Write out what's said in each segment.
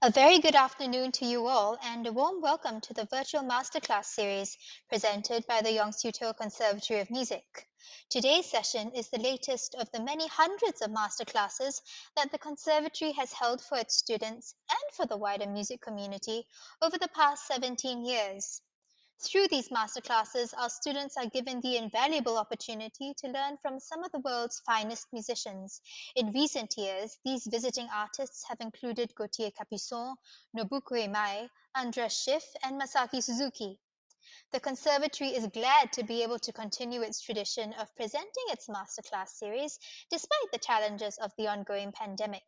A very good afternoon to you all, and a warm welcome to the virtual masterclass series presented by the YST Conservatory of Music. Today's session is the latest of the many hundreds of masterclasses that the Conservatory has held for its students and for the wider music community over the past 17 years. Through these masterclasses, our students are given the invaluable opportunity to learn from some of the world's finest musicians. In recent years, these visiting artists have included Gautier Capuçon, Nobuko Imai, Andras Schiff, and Masaki Suzuki. The Conservatory is glad to be able to continue its tradition of presenting its masterclass series despite the challenges of the ongoing pandemic.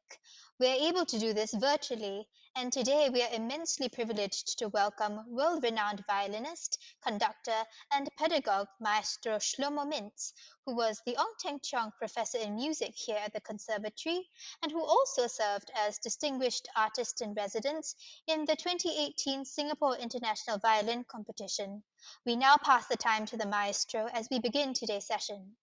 We are able to do this virtually, and today we are immensely privileged to welcome world-renowned violinist, conductor, and pedagogue Maestro Shlomo Mintz, who was the Ong Teng Cheong Professor in Music here at the Conservatory, and who also served as Distinguished Artist in Residence in the 2018 Singapore International Violin Competition. We now pass the time to the maestro as we begin today's session.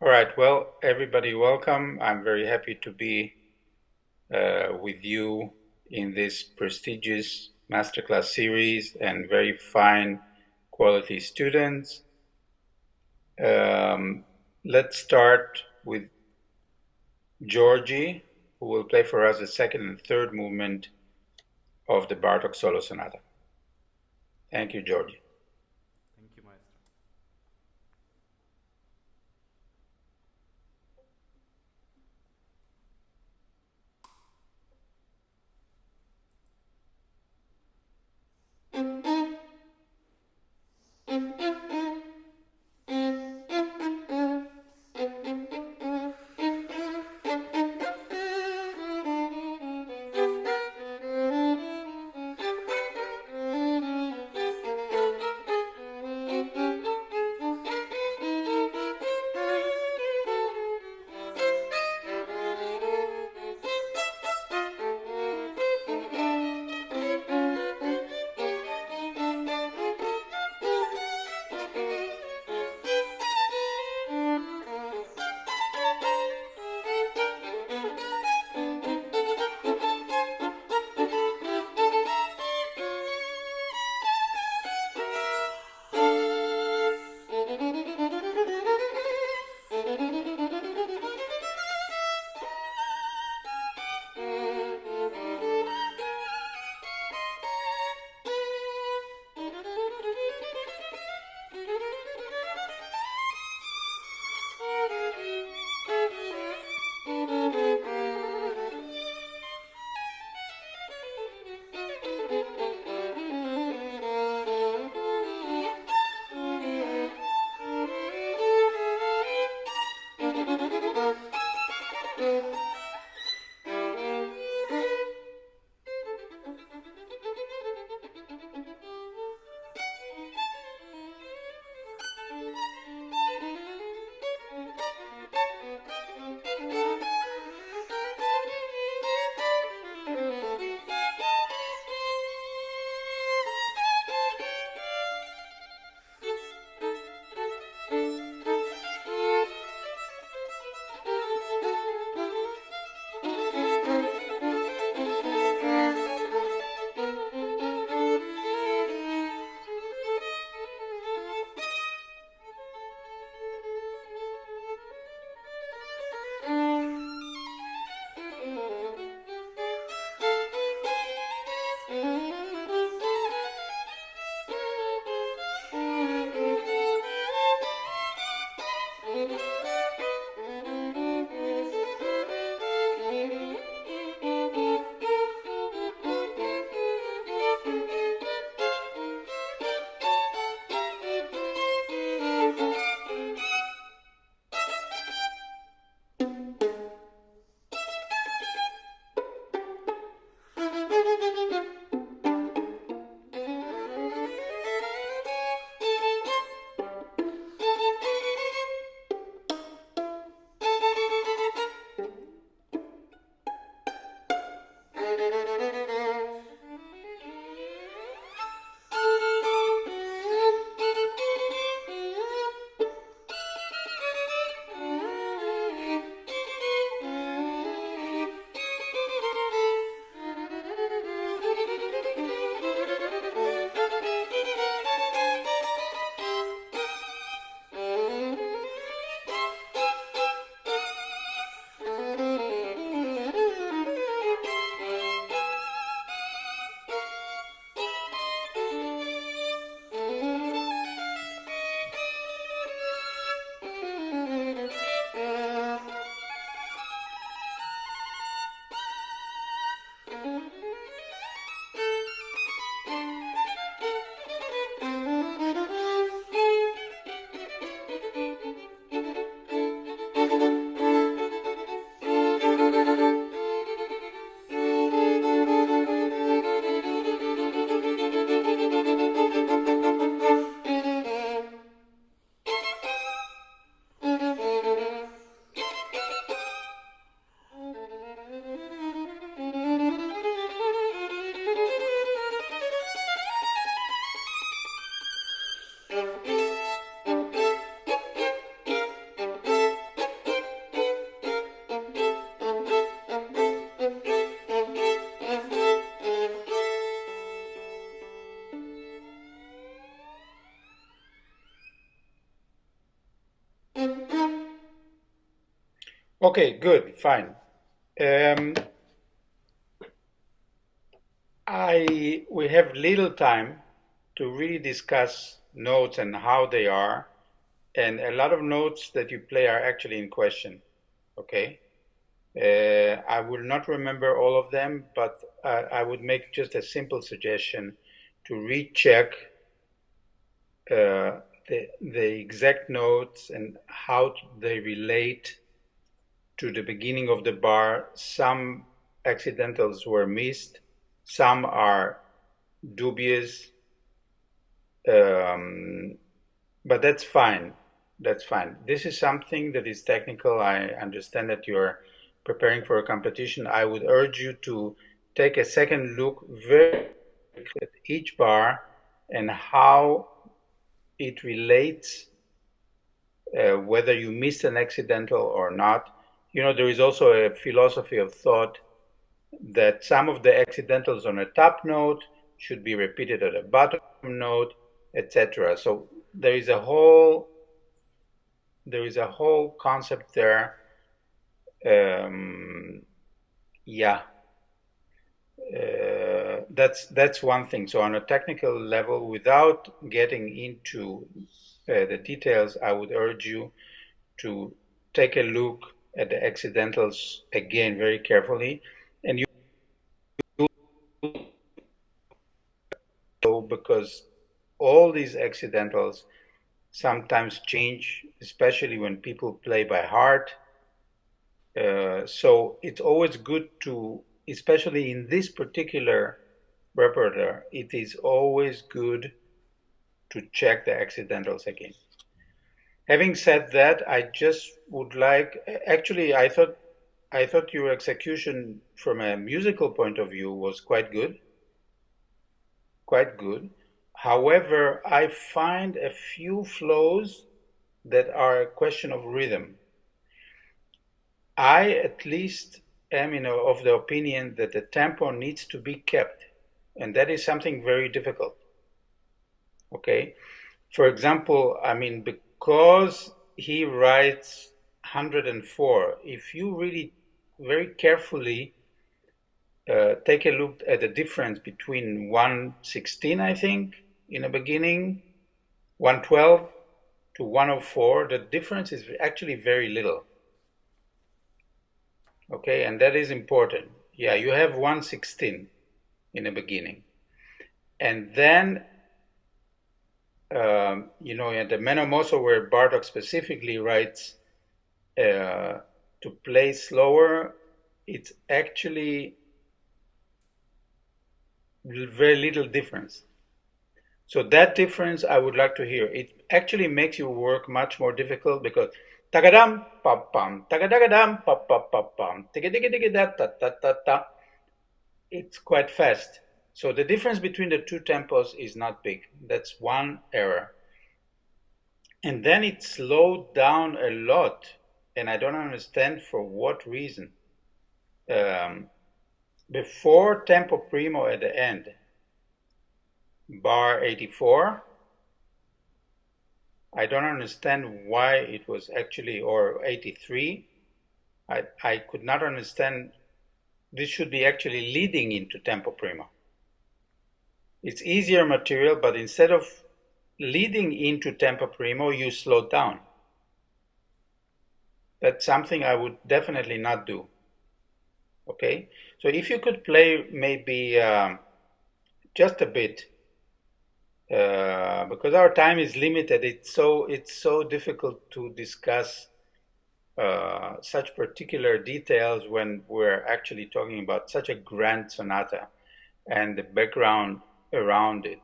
All right, well, everybody welcome. I'm very happy to be with you in this prestigious masterclass series and very fine quality students. Let's start with GEORGII, who will play for us the second and third movement of the BARTOK solo sonata. Thank you, GEORGII. Thank you, Maestro. Okay, good, fine. We have little time to really discuss notes and how they are, and a lot of notes that you play are actually in question, okay? I will not remember all of them, but I would make just a simple suggestion to recheck the exact notes and how they relate to the beginning of the bar. Some accidentals were missed, some are dubious, but that's fine. That's fine. This is something that is technical. I understand that you're preparing for a competition. I would urge you to take a second look very at each bar and how it relates, whether you missed an accidental or not. You know, there is also a philosophy of thought that some of the accidentals on a top note should be repeated at a bottom note, etc. So there is a whole concept there. Yeah, that's one thing. So on a technical level, without getting into the details, I would urge you to take a look at the accidentals again very carefully, and you know, because all these accidentals sometimes change, especially when people play by heart. So it's always good to, especially in this particular repertoire, it is always good to check the accidentals again. Having said that, I just would like, actually, I thought your execution from a musical point of view was quite good. Quite good. However, I find a few flows that are a question of rhythm. I at least am of the opinion that the tempo needs to be kept, and that is something very difficult. Okay? For example, I mean, because he writes 104, if you really very carefully take a look at the difference between 116, I think, in the beginning, 112 to 104, the difference is actually very little. Okay, and that is important. Yeah, you have 116 in the beginning. And then, you know, at the Menomoso, where Bartok specifically writes to play slower, it's actually very little difference. So that difference I would like to hear. It actually makes your work much more difficult because tagadam pam pam tagadagadam pam pam pam pam tigadagada ta ta ta ta. It's quite fast. So the difference between the two tempos is not big. That's one error. And then it slowed down a lot, and I don't understand for what reason. Before tempo primo at the end, bar 84, I don't understand why it was actually, or 83, I could not understand. This should be actually leading into tempo primo. It's easier material, but instead of leading into tempo primo, you slow down. That's something I would definitely not do. Okay, so if you could play maybe just a bit, because our time is limited, it's so difficult to discuss such particular details when we're actually talking about such a grand sonata, and the background around it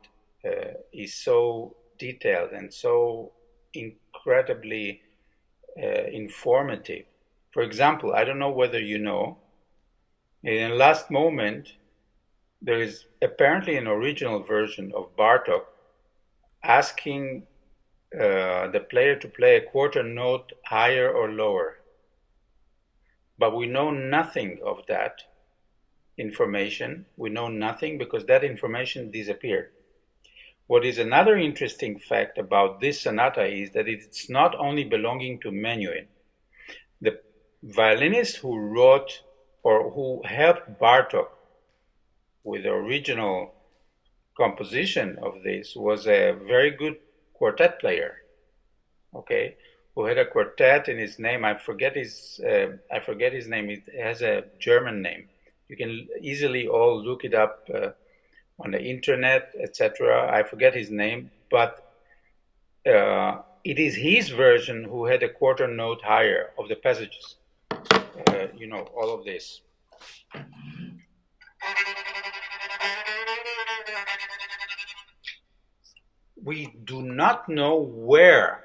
is so detailed and so incredibly informative. For example, I don't know whether you know, in the last moment, there is apparently an original version of Bartok asking the player to play a quarter note higher or lower. But we know nothing of that information. We know nothing because that information disappeared. What is another interesting fact about this sonata is that it's not only belonging to Menuhin. violinist who wrote or who helped Bartok with the original composition of this was a very good quartet player, okay, who had a quartet in his name. I forget his name. It has a German name. You can easily all look it up on the internet, etc. I forget his name, but it is his version who had a quarter note higher of the passages. All of this. We do not know where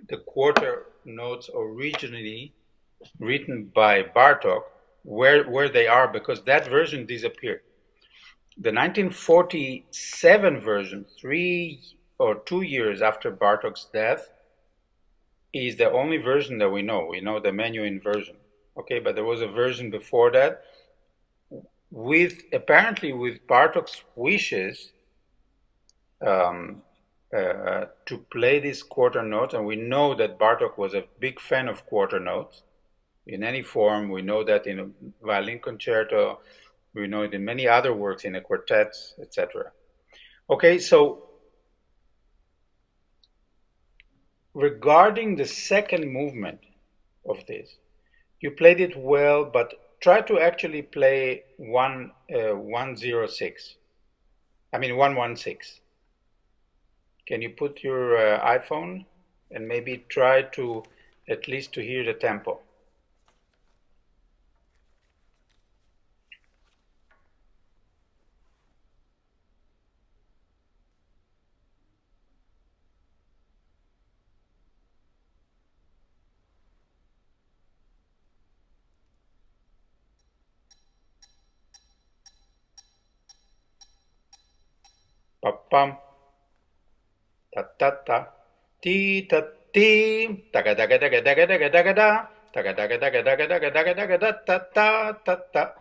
the quarter notes originally written by Bartok, where they are, because that version disappeared. The 1947 version, 3 or 2 years after Bartok's death, is the only version that we know. We know the Menuhin version, okay? But there was a version before that, apparently with Bartok's wishes to play these quarter notes, and we know that Bartok was a big fan of quarter notes in any form. We know that in a violin concerto, we know it in many other works, in a quartet, etc. Okay, so regarding the second movement of this, you played it well, but try to actually play 116. Can you put your iPhone and maybe try to at least to hear the tempo? Pa-pam, ta-ta-ta, ti-ta-ti, taga-daga-daga-daga-daga-daga-da, taga-daga-daga-daga-daga-daga-da-ta-ta-ta-ta.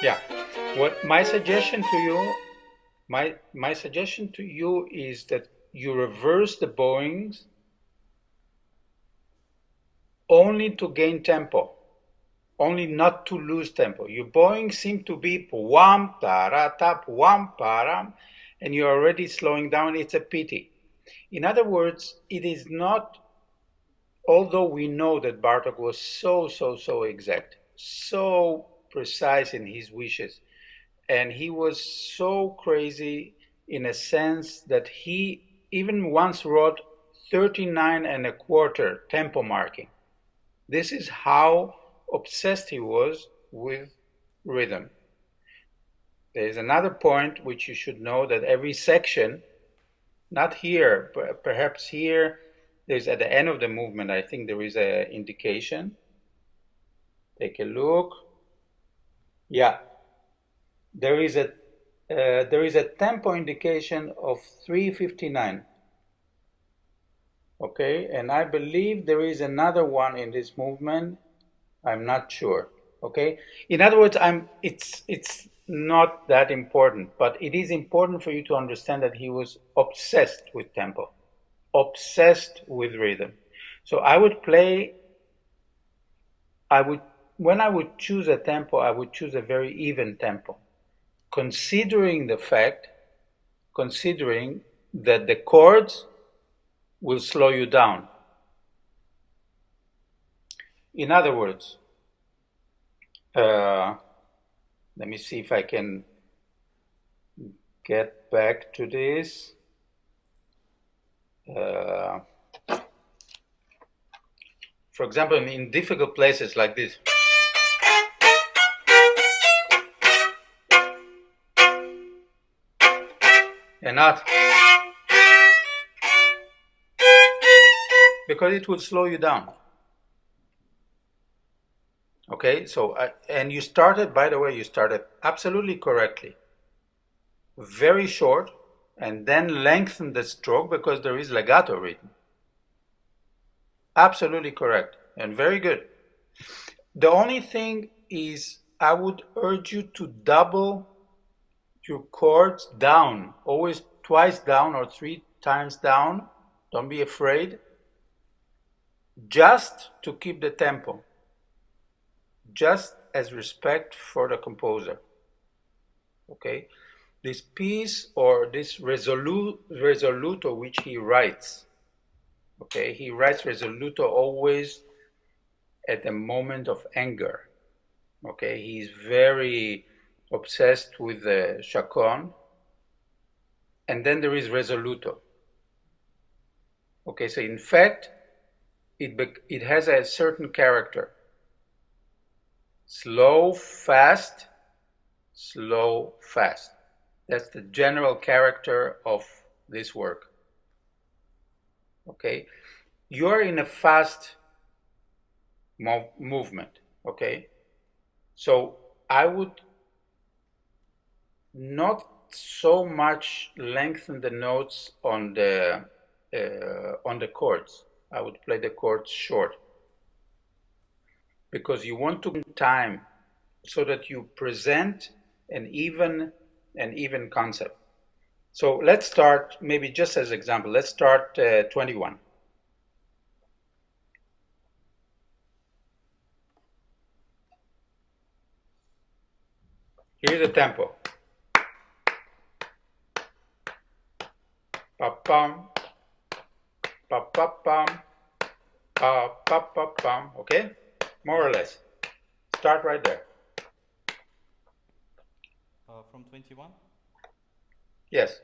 Yeah, what my suggestion to you is that you reverse the bowings only to gain tempo, only not to lose tempo. Your bowings seem to be pwam tarata pwam param, and you're already slowing down. It's a pity. In other words, it is not. Although we know that Bartok was so exact, so precise in his wishes, and he was so crazy in a sense that he even once wrote 39 and a quarter tempo marking. This is how obsessed he was with rhythm. There is another point which you should know, that every section, not here, but perhaps here, there's at the end of the movement, I think there is an indication. Take a look. Yeah, there is a tempo indication of 3:59. Okay, and I believe there is another one in this movement. I'm not sure. Okay, in other words, it's not that important, but it is important for you to understand that he was obsessed with tempo, obsessed with rhythm. So when I would choose a tempo, I would choose a very even tempo, considering that the chords will slow you down. In other words, let me see if I can get back to this. For example, in difficult places like this. And not. because it will slow you down. Okay, so, and you started, by the way, you started absolutely correctly. Very short, and then lengthen the stroke because there is legato written. Absolutely correct, and very good. The only thing is, I would urge you to double your chords down, always twice down or 3 times down. Don't be afraid, just to keep the tempo, just as respect for the composer. Okay, this piece or this risoluto which he writes, okay, he writes risoluto always at a moment of anger. Okay, he's very obsessed with the chaconne, and then there is risoluto. Okay, so in fact, it has a certain character. Slow, fast, slow, fast. That's the general character of this work. Okay, you're in a fast movement. Okay, so I would not so much lengthen the notes on the chords. I would play the chords short, because you want to give time so that you present an even concept. So let's start, maybe just as example, let's start 21. Here's the tempo. Pa-pam, pa-pa-pam, pa-pa-pa-pam, okay? More or less. Start right there. From 21? Yes.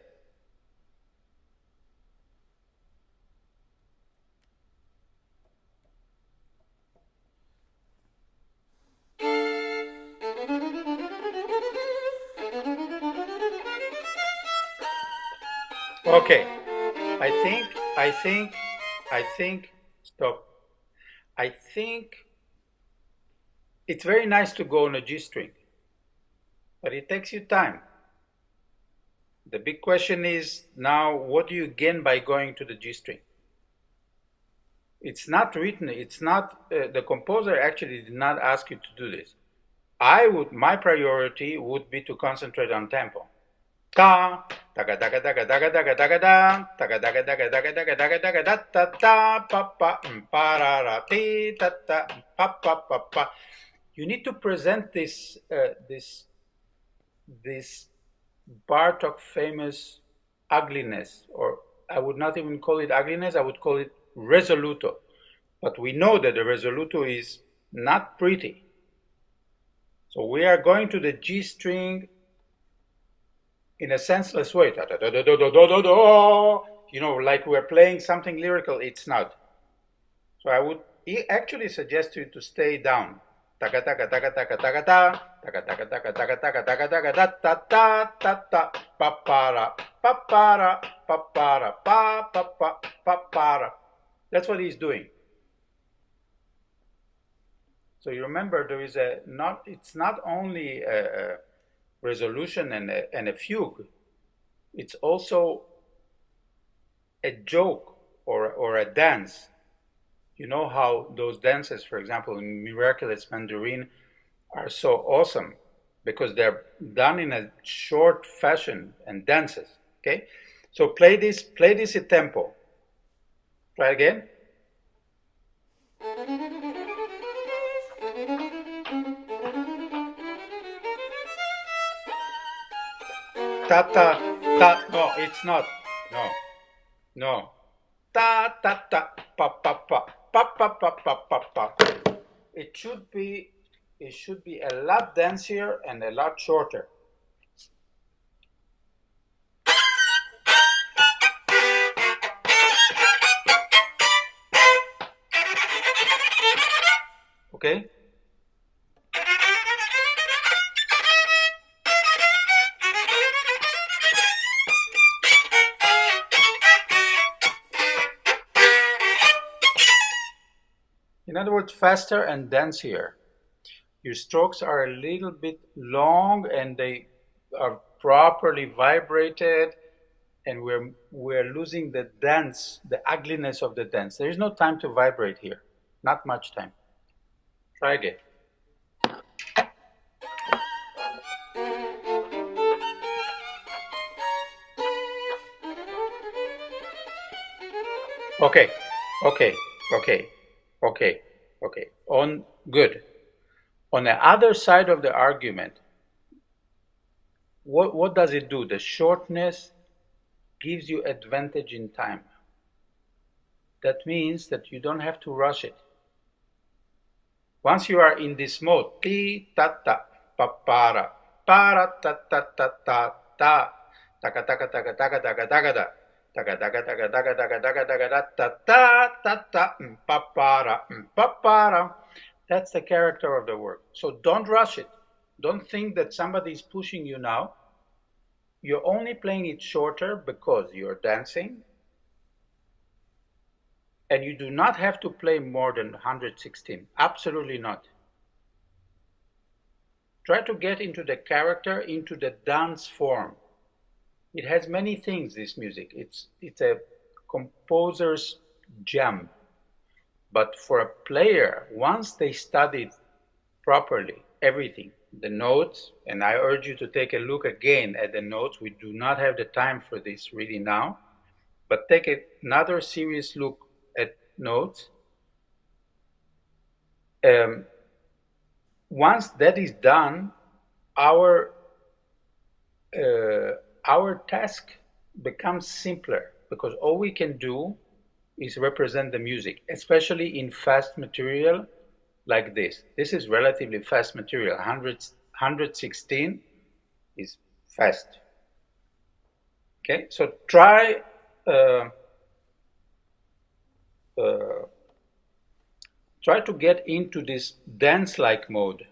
Okay, I think, stop. I think it's very nice to go on a G string, but it takes you time. The big question is now, what do you gain by going to the G string? It's not written, it's not, the composer actually did not ask you to do this. My priority would be to concentrate on tempo. Ta, taga taga taga taga taga taga da, taga taga taga taga taga taga taga da ta ta pa pa pa ra ra ti ta ta pa pa pa pa. You need to present this Bartok famous ugliness, or I would not even call it ugliness, I would call it risoluto. But we know that the risoluto is not pretty. So we are going to the G string in a senseless way. You know, like we're playing something lyrical, it's not. So I would actually suggest you to stay down. Taga taga taga taga taga ta, taga taga taga taga taga taga taga da ta ta ta ta pa para pa para pa para pa pa pa pa para. That's what he's doing. So you remember there is it's not only a resolution and a fugue, it's also a joke or a dance. You know how those dances, for example, in Miraculous Mandarin, are so awesome because they're done in a short fashion and dances. Okay, so play this at tempo. Try again. Ta ta ta. No, it's not. No. Ta ta ta pa pa pa pa pa pa pa pa pa. It should be a lot denser and a lot shorter. Okay? In other words, faster and dancier. Your strokes are a little bit long and they are properly vibrated, and we're losing the dance, the ugliness of the dance. There is no time to vibrate here. Not much time. Try again. Okay. Good. On the other side of the argument, what does it do? The shortness gives you advantage in time. That means that you don't have to rush it. Once you are in this mode, ti ta ta pa para ta ta ta ta ta taka taka taka taka taka taka da taka taka taka taka taka taka taka da ta ta ta ta pa para. That's the character of the work. So don't rush it. Don't think that somebody is pushing you now. You're only playing it shorter because you're dancing, and you do not have to play more than 116. Absolutely not. Try to get into the character, into the dance form. It has many things, this music. It's a composer's gem. But for a player, once they studied properly everything, the notes, and I urge you to take a look again at the notes. We do not have the time for this really now, but take another serious look at notes. Once that is done, our task becomes simpler, because all we can do is represent the music, especially in fast material like this. This is relatively fast material. 116 is fast. Okay, so try to get into this dance-like mode.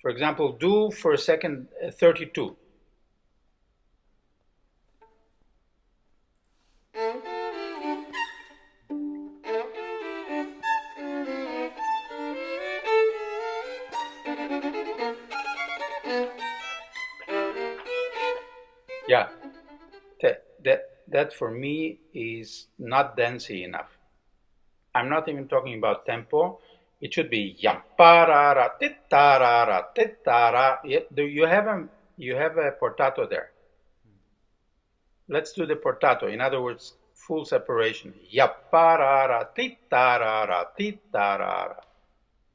For example, do for a second 32. Yeah, that for me is not dancey enough. I'm not even talking about tempo. It should be yam parara titarara titara. You have a portato there. Let's do the portato. In other words, full separation. Yam parara titarara titarara.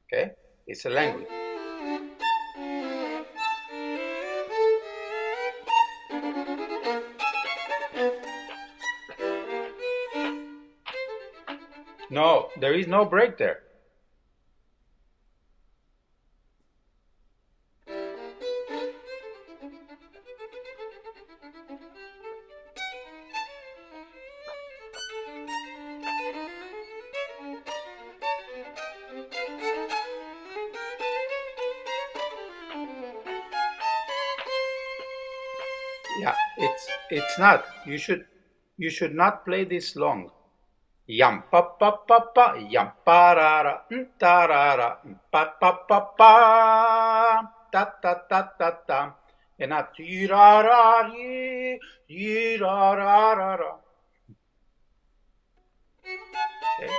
Okay, it's a language. No, there is no break there. Yeah, it's not. You should not play this long. Yam pa pa pa pa, yam parara, tarara, pa pa pa pa, ta ta ta ta ta, and not yirara yirara. Okay.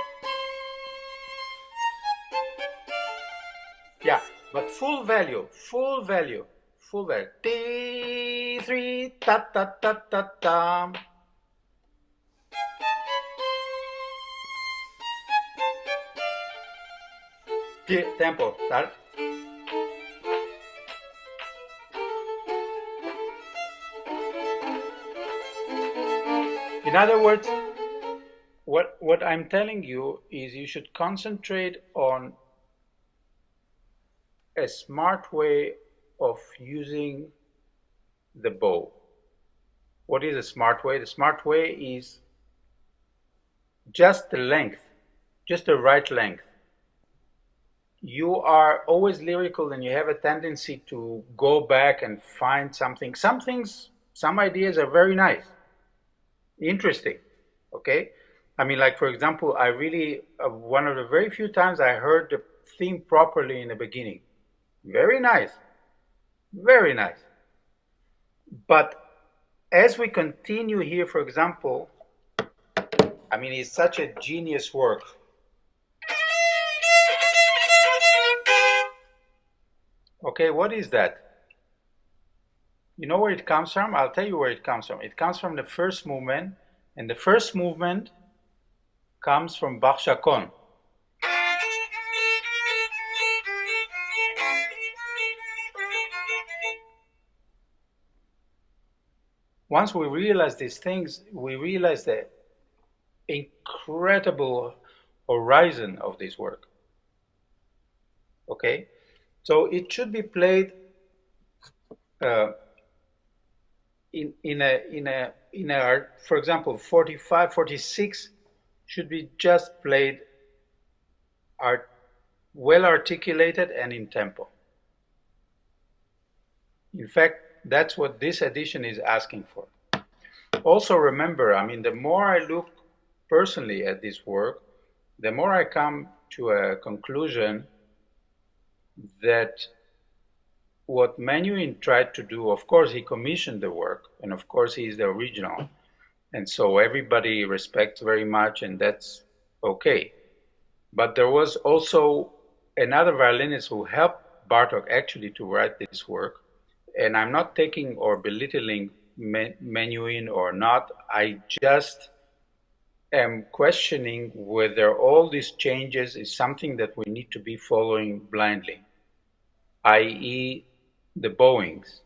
Yeah, but full value. T3 ta ta ta ta ta. Tempo, start. In other words, what I'm telling you is you should concentrate on a smart way of using the bow. What is a smart way? The smart way is just the length, just the right length. You are always lyrical and you have a tendency to go back and find something. Some ideas are very nice, interesting, okay? I mean, like, for example, I really, one of the very few times I heard the theme properly in the beginning. Very nice. Very nice. But as we continue here, for example, I mean, it's such a genius work. Okay, what is that? You know where it comes from? I'll tell you where it comes from. It comes from the first movement, and the first movement comes from Bach Chaconne. Once we realize these things, we realize the incredible horizon of this work. Okay, so it should be played in a, for example, 45, 46 should be just played well articulated and in tempo. In fact, that's what this edition is asking for. Also remember, I mean, the more I look personally at this work, the more I come to a conclusion that what Menuhin tried to do, of course, he commissioned the work, and of course, he is the original. And so everybody respects very much, and that's okay. But there was also another violinist who helped Bartok actually to write this work. And I'm not taking or belittling Menuhin or not. I just am questioning whether all these changes is something that we need to be following blindly, i.e. the bowings,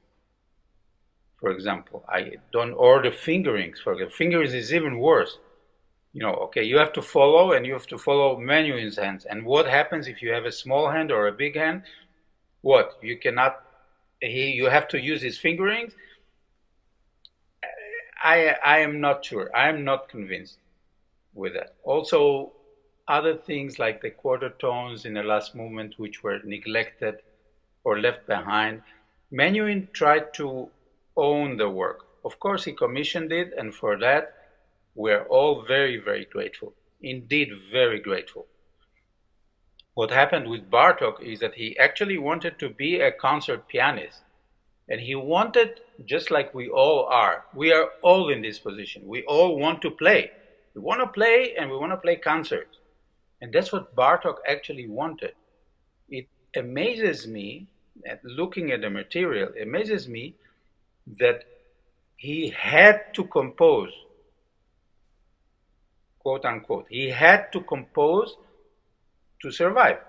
for example. Or the fingerings. For example, fingerings is even worse. You know, okay, you have to follow, and you have to follow Menuhin's hands. And what happens if you have a small hand or a big hand? What? You cannot, you have to use his fingerings? I am not sure. I am not convinced with that. Also, other things like the quarter tones in the last movement, which were neglected or left behind. Menuhin tried to own the work. Of course, he commissioned it, and for that, we're all very, very grateful. Indeed, very grateful. What happened with Bartok is that he actually wanted to be a concert pianist. And he wanted, just like we all are all in this position. We all want to play. We want to play, and we want to play concerts. And that's what Bartok actually wanted. It amazes me, looking at the material, it amazes me that he had to compose, quote unquote. He had to compose to survive.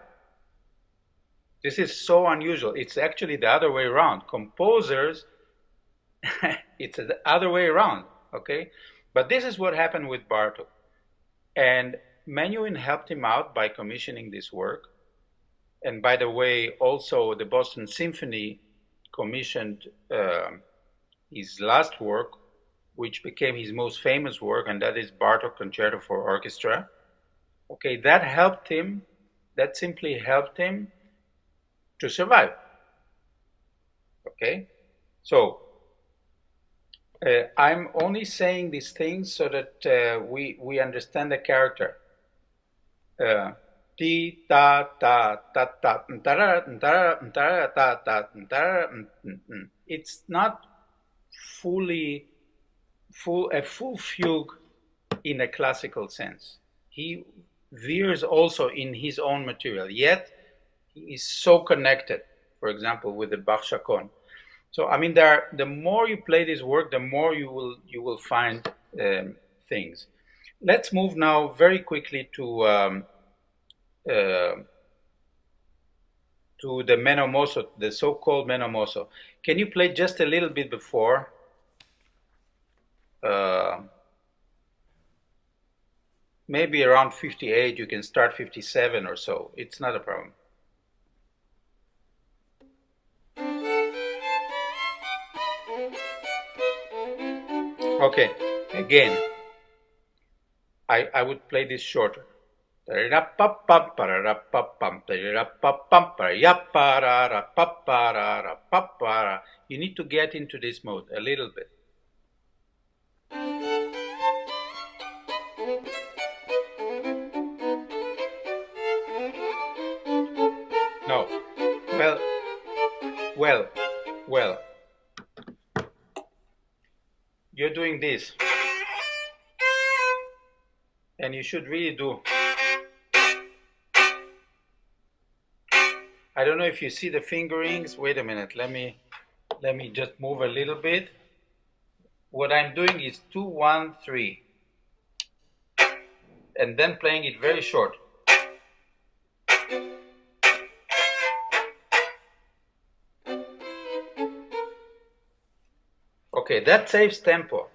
This is so unusual. It's actually the other way around. Composers, it's the other way around, okay? But this is what happened with Bartok. And Menuhin helped him out by commissioning this work. And by the way, also the Boston Symphony commissioned his last work, which became his most famous work, and that is Bartok Concerto for Orchestra. Okay, that helped him, that simply helped him to survive. Okay, so I'm only saying these things so that we understand the character. Ti ta ta ta ta ta ta. It's not a full fugue in a classical sense. He veers also in his own material, yet he is so connected, for example, with the Bach Chaconne. So I mean, the more you play this work, the more you will find things. Let's move now very quickly to the Meno Mosso, the so-called Meno Mosso. Can you play just a little bit before? Maybe around 58, you can start 57 or so. It's not a problem. Okay, again, I would play this shorter. You need to get into this mode a little bit. No. Well. You're doing this. And you should really do. I don't know if you see the fingerings. Wait a minute. Let me just move a little bit. What I'm doing is 2, 1, 3. And then playing it very short. Okay, that saves tempo.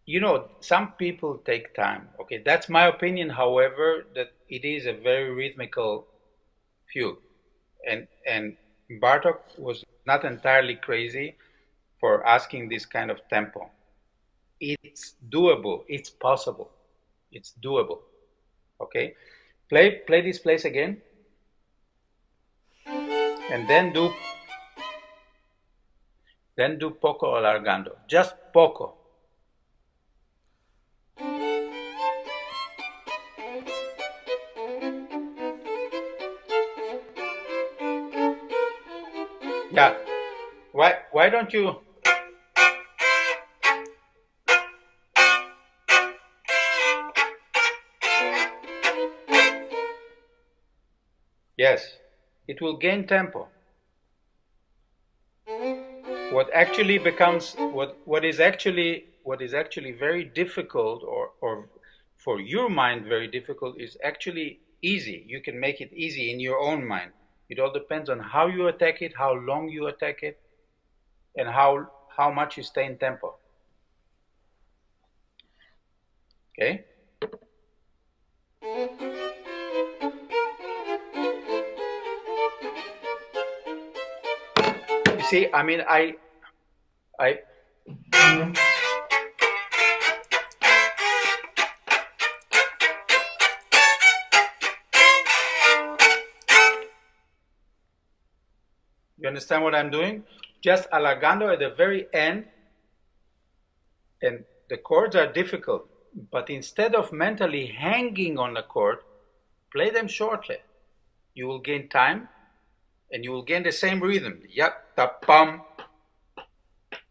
You know, some people take time. Okay, that's my opinion, however, that it is a very rhythmical fugue. And Bartok was not entirely crazy for asking this kind of tempo. It's doable, it's possible, it's doable. Okay, play this place again. And then do poco allargando, just poco. Yeah, why don't you? Yes, it will gain tempo. What actually becomes what is actually very difficult, or for your mind very difficult, is actually easy. You can make it easy in your own mind. It all depends on how you attack it, how long you attack it, and how much you stay in tempo. Okay? You see, I mean, I you understand what I'm doing? Just allargando at the very end, and the chords are difficult, but instead of mentally hanging on the chord, play them shortly. You will gain time, and you will gain the same rhythm. Yap ta pam,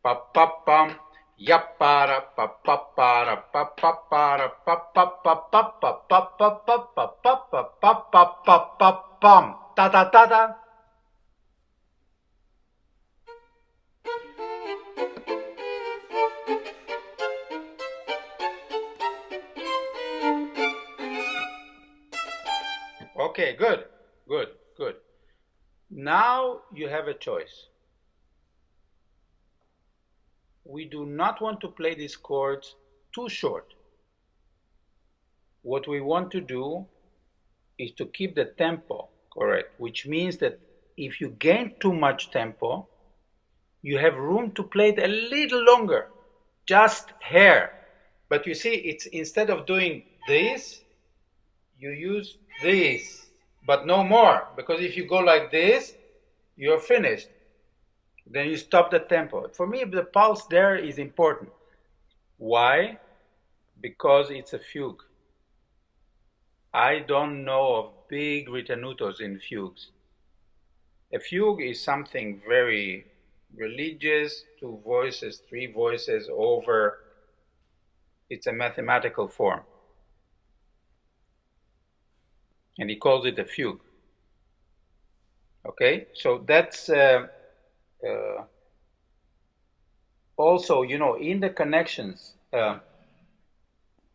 pa pa pam, yap para pa pa para pa pa para pa pa pa pa pa pa pa pa pa pa pa pa pa pa pam ta ta ta ta. Okay, good. Now you have a choice. We do not want to play these chords too short. What we want to do is to keep the tempo correct, which means that if you gain too much tempo, you have room to play it a little longer, just hair. But you see, it's instead of doing this, you use this, but no more, because if you go like this, you're finished. Then you stop the tempo. For me, the pulse there is important. Why? Because it's a fugue. I don't know of big ritenutos in fugues. A fugue is something very religious, 2 voices, 3 voices over. It's a mathematical form. And he calls it a fugue. Okay, so that's also, you know, in the connections.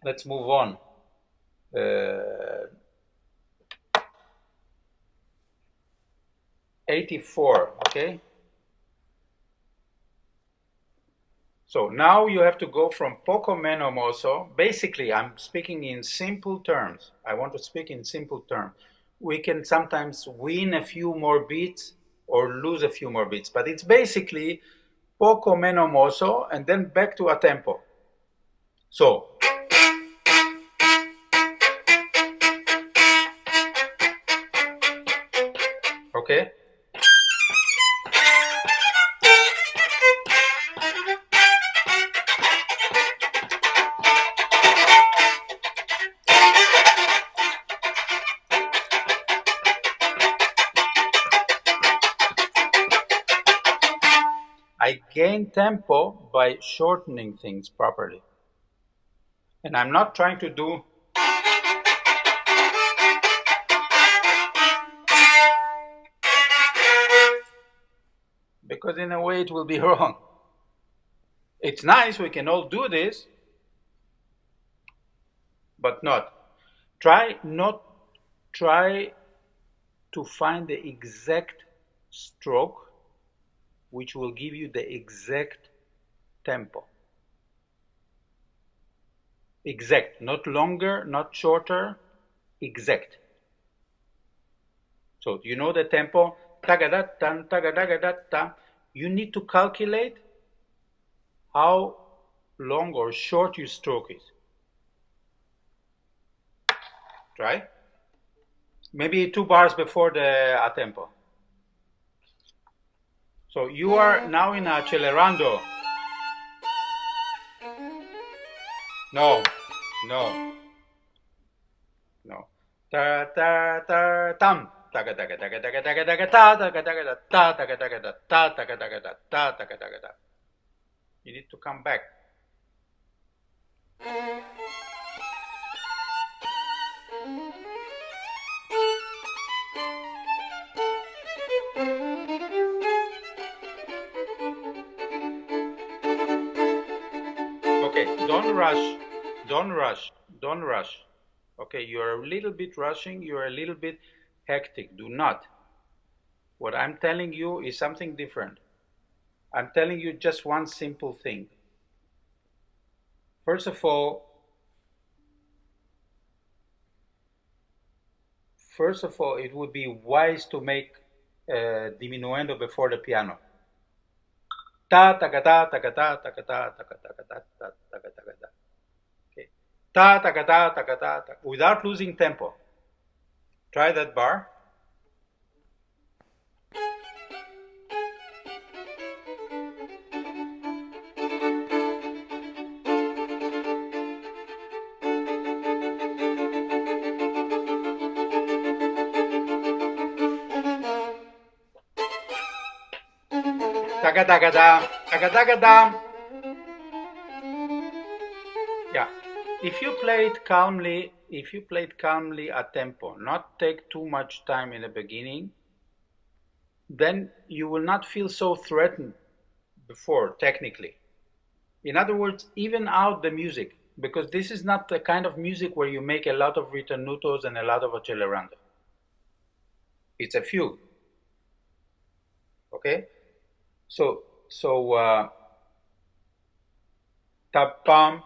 Let's move on. 84. Okay. So now you have to go from poco meno mozo. Basically, I'm speaking in simple terms. I want to speak in simple terms. We can sometimes win a few more beats or lose a few more beats, but it's basically poco meno mozo and then back to a tempo. So. Okay. I gain tempo by shortening things properly. And I'm not trying to do because in a way it will be wrong. It's nice, we can all do this, but try to find the exact stroke which will give you the exact tempo. Exact, not longer, not shorter, exact. So you know the tempo, tagadattan, tagadagadattan. You need to calculate how long or short your stroke is. Try. Maybe 2 bars before the a tempo. So you are now in accelerando. No. Ta ta ta tam. Taga taga taga taga taga taga ta taga taga ta taga taga ta taga taga ta taga taga. You need to come back. Okay, don't rush. Okay, you're a little bit rushing, you're a little bit hectic. Do not. What I'm telling you is something different. I'm telling you just one simple thing. First of all, it would be wise to make diminuendo before the piano. Ta ta ta ta ta ta ta ta ta ta ta ta ta ta. Okay. Ta ta ta ta ta ta without losing tempo. Try that bar. Yeah, if you play it calmly at tempo, not take too much time in the beginning, then you will not feel so threatened before technically. In other words, even out the music, because this is not the kind of music where you make a lot of ritenutos and a lot of accelerando. It's a fugue. Okay? So ta-pam,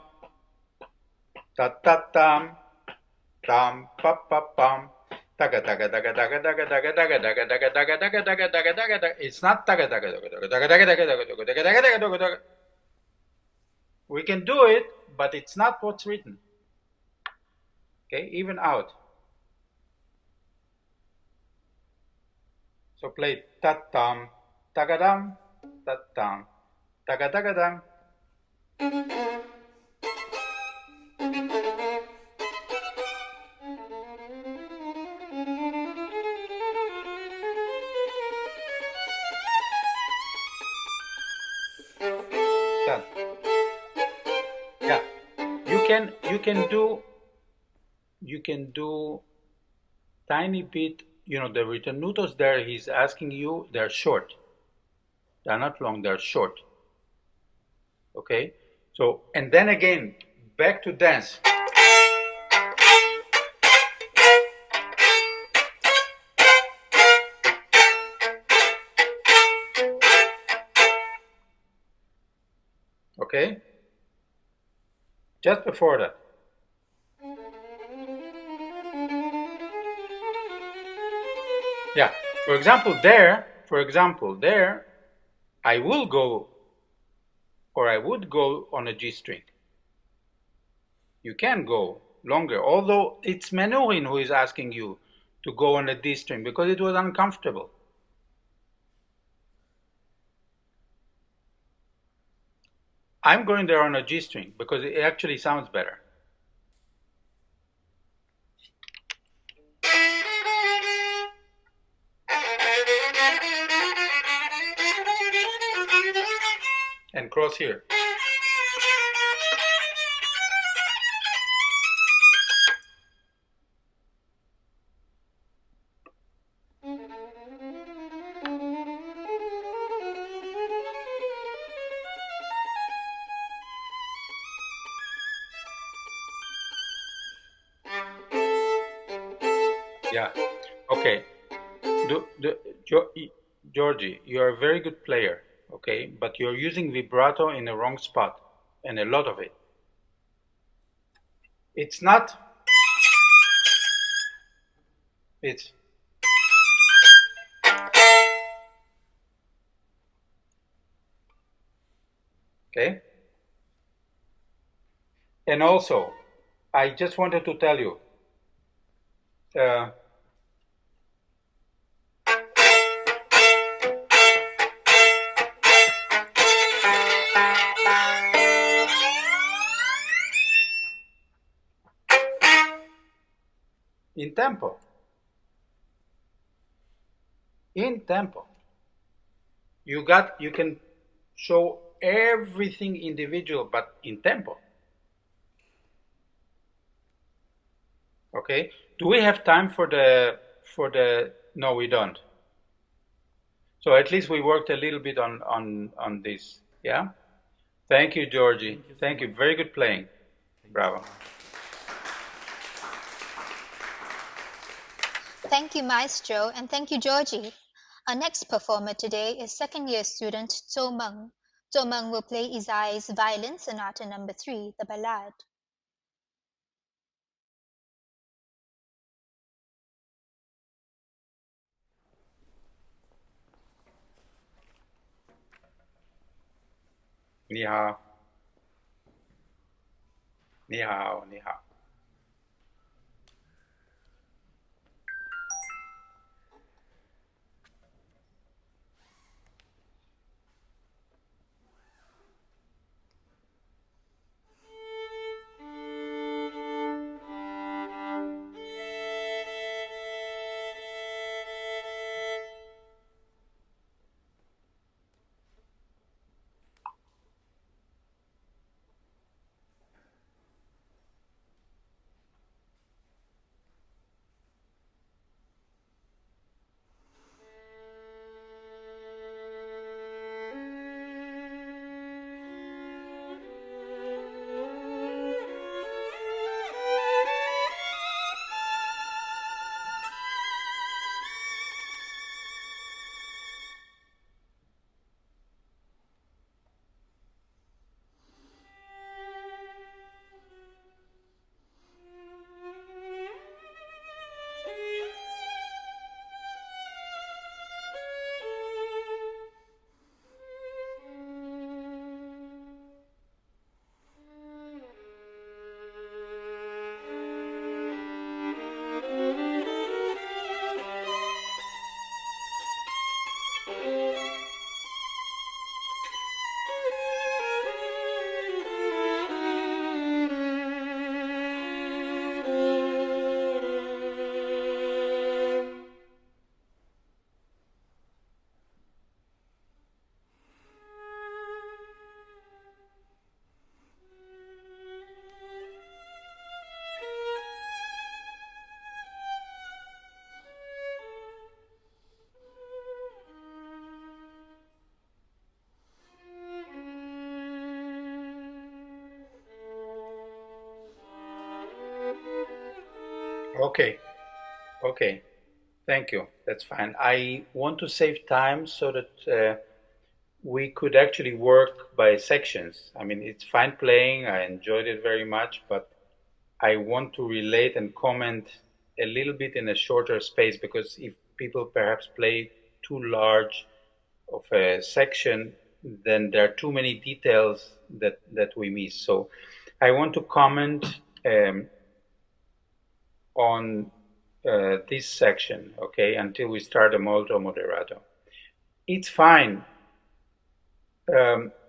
ta-ta-tam, tam-pa-pa-pam, taga-taga-taga-taga-taga-taga-taga-taga-taga-taga-taga-taga-taga-taga-taga. It's not taga-taga-taga-taga-taga-taga-taga-taga-taga-taga. We can do it, but it's not what's written. Okay, even out. So play ta-tam, tagadam, ta-tam, taga-tagadam. Yeah, you can do tiny bit. You know, the ritenutos there he's asking you, they're short. They're not long, they're short. Okay? So, and then again, back to dance. Okay? Just before that. Yeah, for example, there, I will go, or I would go on a G string. You can go longer, although it's Menuhin who is asking you to go on a D string because it was uncomfortable. I'm going there on a G string because it actually sounds better. and cross here. Yeah. Okay. Georgie, you are a very good player, okay? But you're using vibrato in the wrong spot, and a lot of it. It's not. It's. Okay? And also, I just wanted to tell you, uh, in tempo. In tempo. You can show everything individual, but in tempo. Okay? Do we have time for the no, we don't. So at least we worked a little bit on this. Yeah? Thank you, Georgie. Thank you. Very good playing. Bravo. Thank you, Maestro, and thank you, Georgie. Our next performer today is second-year student ZOU MENG. ZOU MENG will play YSAΙE's Violin Sonata No. 3, the Ballade. Ni hao. Ni hao, ni hao. Okay. Okay. Thank you. That's fine. I want to save time so that we could actually work by sections. I mean, it's fine playing. I enjoyed it very much, but I want to relate and comment a little bit in a shorter space, because if people perhaps play too large of a section, then there are too many details that we miss. So I want to comment on this section, okay, until we start a molto moderato. It's fine.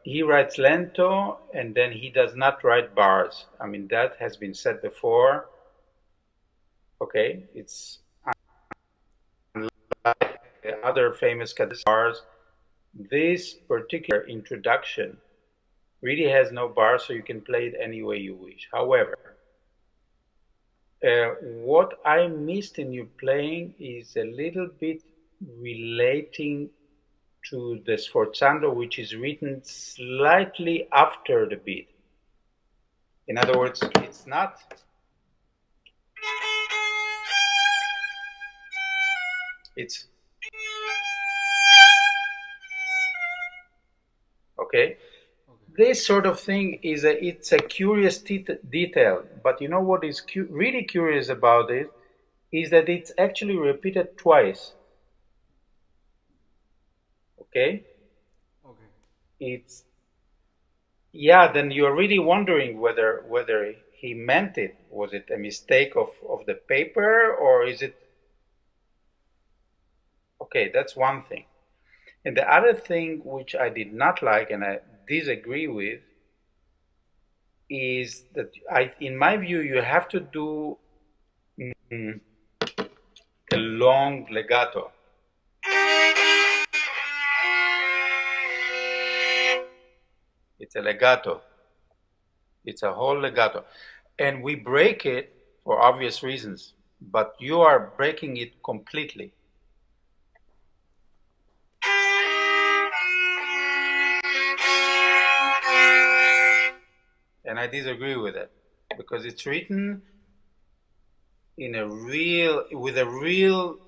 He writes lento, and then he does not write bars. I mean, that has been said before. Okay, it's unlike the other famous bars. This particular introduction really has no bar, so you can play it any way you wish. However, what I missed in your playing is a little bit relating to the sforzando, which is written slightly after the beat. In other words, it's not. It's okay. This sort of thing it's a curious detail, but you know what is really curious about it is that it's actually repeated twice. Okay? Okay. It's yeah, then you're really wondering whether he meant it. Was it a mistake of the paper, or is it okay, that's one thing. And the other thing which I did not like and I disagree with is that in my view, you have to do a long legato. It's a legato. It's a whole legato. And we break it for obvious reasons, but you are breaking it completely. And I disagree with it because it's written with a real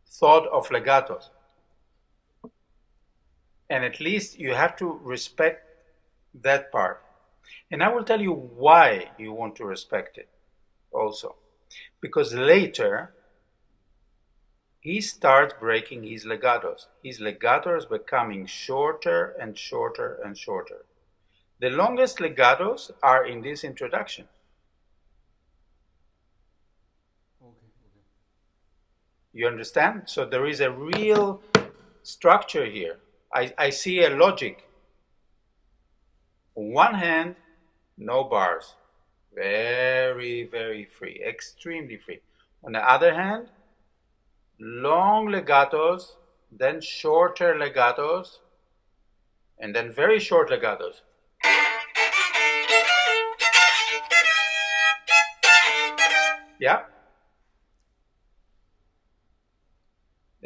thought of legatos. And at least you have to respect that part. And I will tell you why you want to respect it also. Because later, he starts breaking his legatos. His legatos becoming shorter and shorter and shorter. The longest legatos are in this introduction. Okay. You understand? So there is a real structure here. I see a logic. On one hand, no bars. Very, very free. Extremely free. On the other hand, long legatos, then shorter legatos, and then very short legatos. Yeah?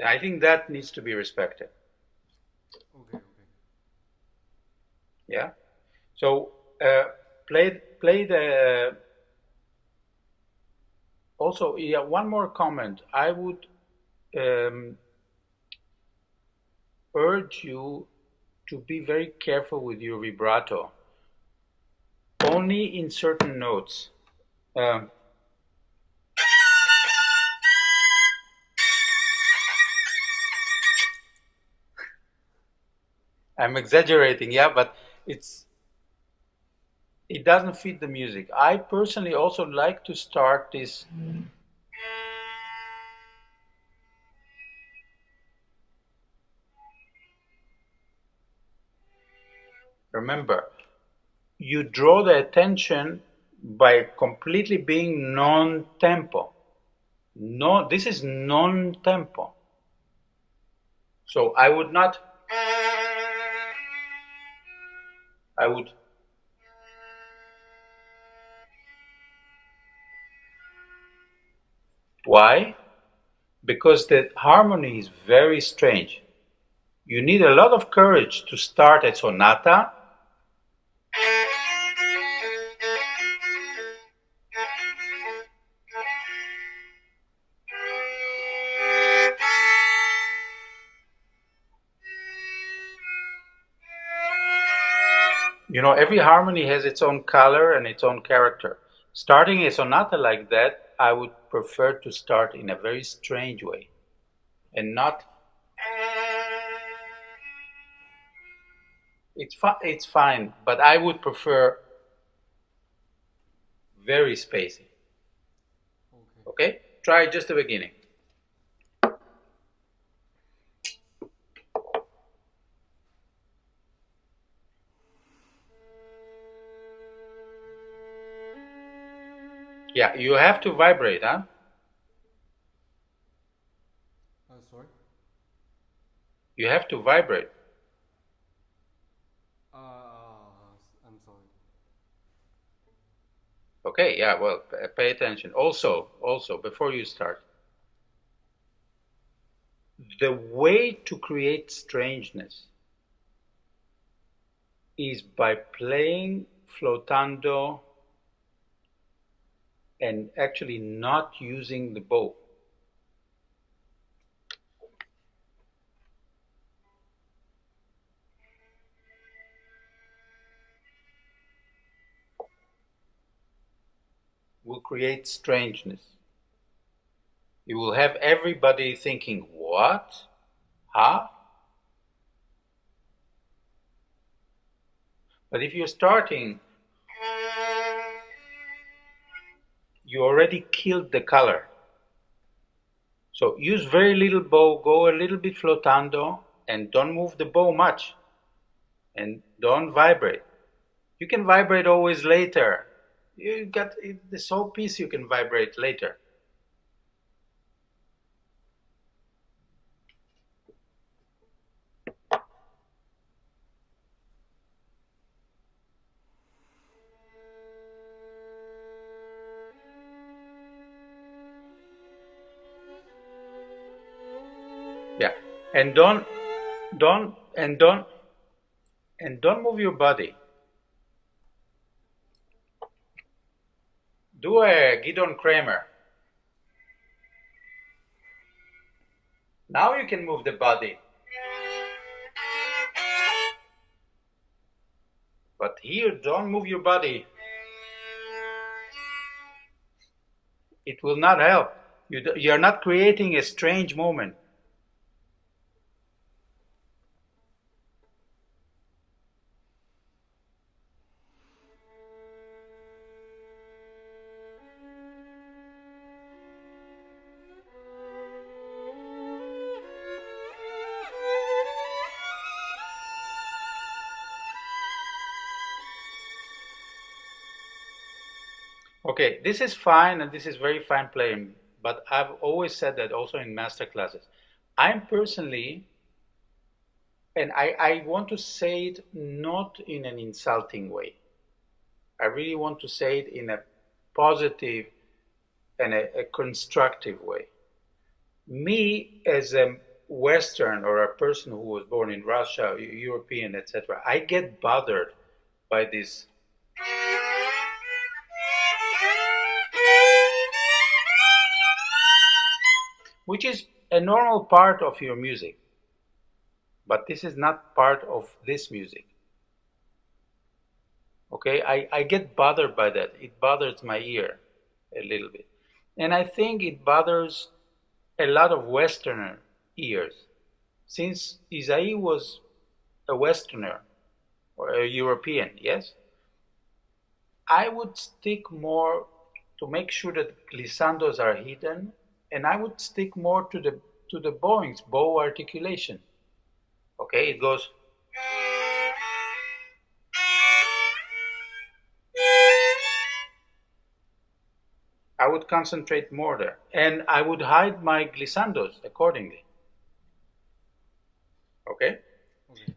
I think that needs to be respected. Okay. Yeah? So play the. Also, yeah, one more comment. I would urge you to be very careful with your vibrato. Only in certain notes. I'm exaggerating, yeah, but it doesn't fit the music. I personally also like to start this. Remember, you draw the attention by completely being non-tempo. No, this is non-tempo. So I would not. I would. Why? Because the harmony is very strange. You need a lot of courage to start a sonata every harmony has its own color and its own character. Starting a sonata like that, I would prefer to start in a very strange way and not. It's fine, but I would prefer very spacey. Okay? Try just the beginning. Yeah, you have to vibrate, huh? Sorry? You have to vibrate. Okay, yeah, well, pay attention. Also, before you start, the way to create strangeness is by playing flotando and actually not using the bow. Will create strangeness. You will have everybody thinking, what? Huh? But if you're starting, you already killed the color. So use very little bow, go a little bit flotando, and don't move the bow much. And don't vibrate. You can vibrate always later. You got this whole piece you can vibrate later. Yeah, and don't move your body. Do a Gideon Kramer. Now you can move the body. But here, don't move your body. It will not help. You're not creating a strange moment. Okay, this is fine and this is very fine playing, but I've always said that also in master classes. I'm personally, and I want to say it not in an insulting way. I really want to say it in a positive and a constructive way. Me, as a Western or a person who was born in Russia, European, etc., I get bothered by this. Which is a normal part of your music, but this is not part of this music. Okay, I get bothered by that. It bothers my ear a little bit. And I think it bothers a lot of Westerner ears. Since YSAE was a Westerner or a European, yes, I would stick more to make sure that glissandos are hidden, and I would stick more to the bowings, bow articulation. Okay, it goes. I would concentrate more there, and I would hide my glissandos accordingly. Okay?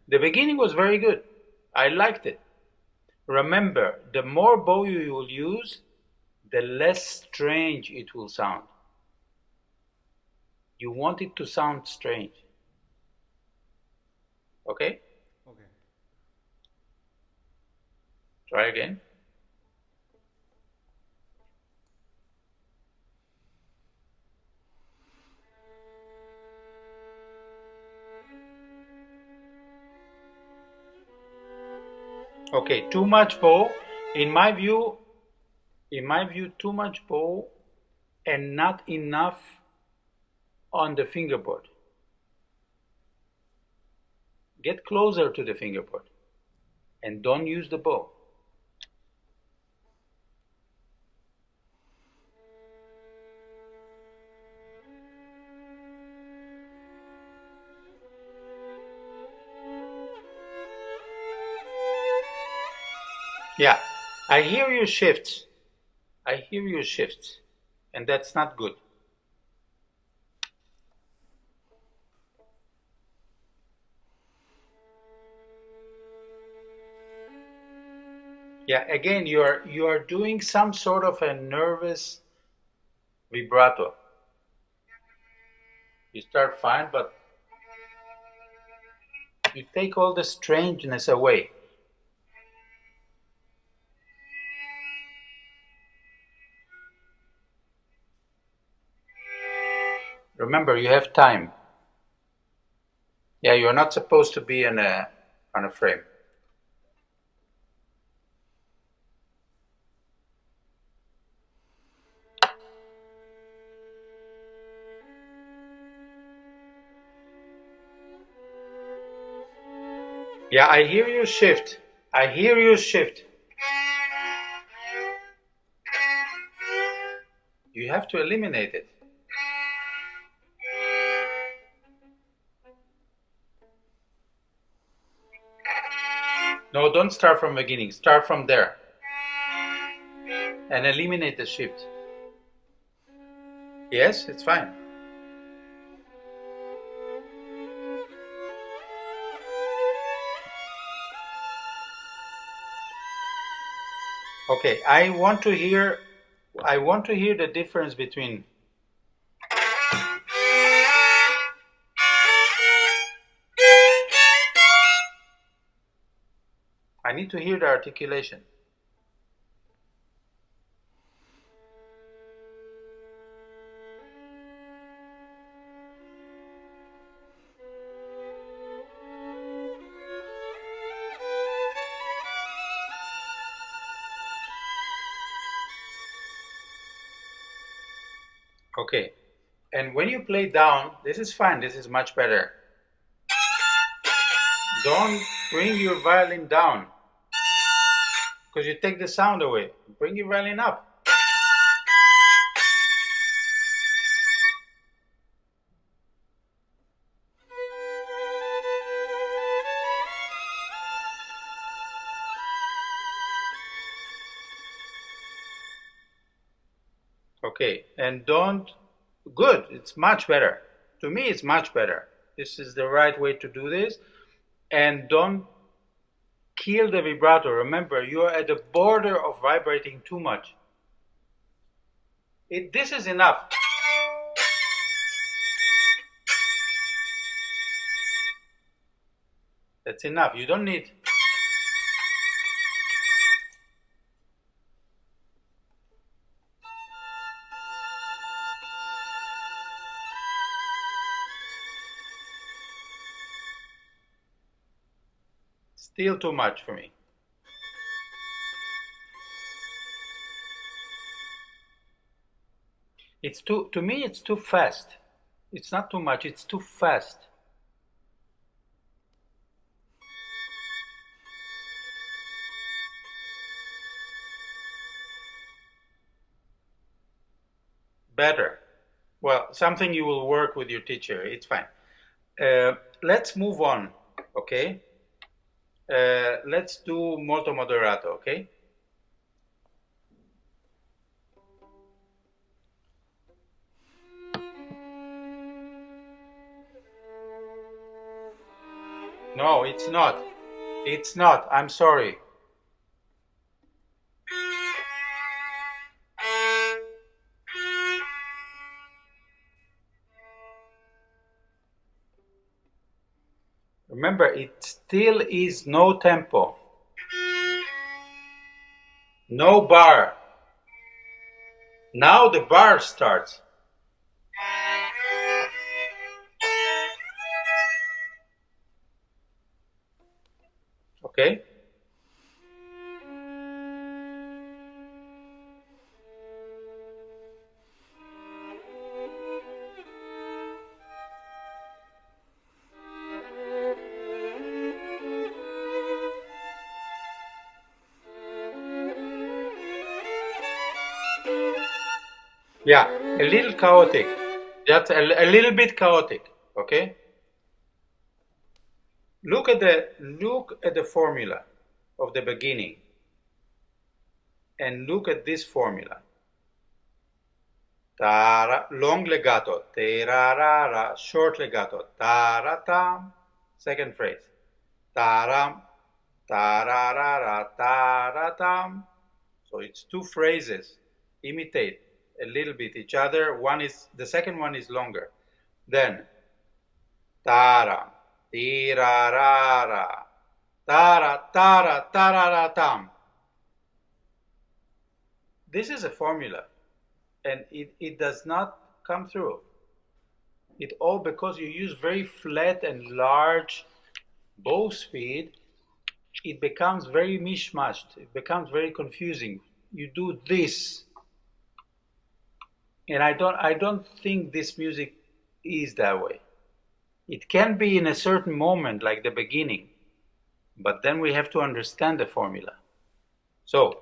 The beginning was very good. I liked it. Remember, the more bow you will use, the less strange it will sound. You want it to sound strange. Okay? Okay. Try again. Okay, too much bow. In my view, too much bow and not enough on the fingerboard. Get closer to the fingerboard and don't use the bow. Yeah, I hear your shifts. And that's not good. Yeah, again, you are doing some sort of a nervous vibrato. You start fine, but you take all the strangeness away. Remember, you have time. Yeah, you're not supposed to be on a frame. Yeah, I hear you shift. I hear you shift. You have to eliminate it. No, don't start from the beginning. Start from there. And eliminate the shift. Yes, it's fine. Okay, I want to hear the difference between I need to hear the articulation. Okay, and when you play down, this is fine, this is much better. Don't bring your violin down, because you take the sound away. Bring your violin up. Okay, and good, it's much better. To me, it's much better. This is the right way to do this. And don't kill the vibrato. Remember, you are at the border of vibrating too much. This is enough. That's enough. You don't need. Still too much for me. To me, it's too fast. It's not too much, it's too fast. Better. Well, something you will work with your teacher. It's fine. Let's move on, okay? Let's do molto moderato, okay? No, it's not. It's not. I'm sorry. Remember, it still is no tempo. No bar. Now the bar starts. Okay? Yeah, a little chaotic. Just a little bit chaotic, okay? Look at the formula of the beginning and look at this formula. Tara, long legato, terarara, short legato, taratam, second phrase. Taram, ta-ra-ra-ra-ta-ra-tam. So it's two phrases, imitate a little bit each other. The second one is longer. Then ta-ra, ti-ra-ra-ra, ta-ra, ta-ra, ta-ra-ra-tam. This is a formula, and it does not come through. It all because you use very flat and large bow speed, it becomes very mishmashed. It becomes very confusing. You do this, and I don't think this music is that way. It can be in a certain moment, like the beginning, but then we have to understand the formula. So.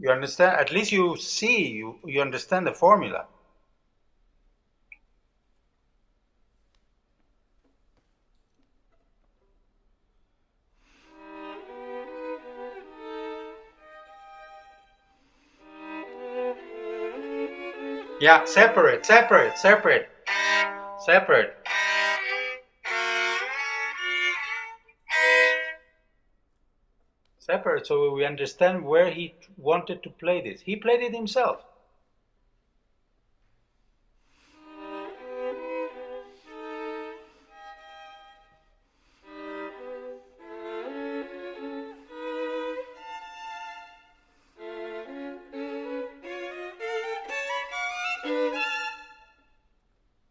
You understand? At least you see, you understand the formula. Yeah, separate. Separate, so we understand where he wanted to play this. He played it himself.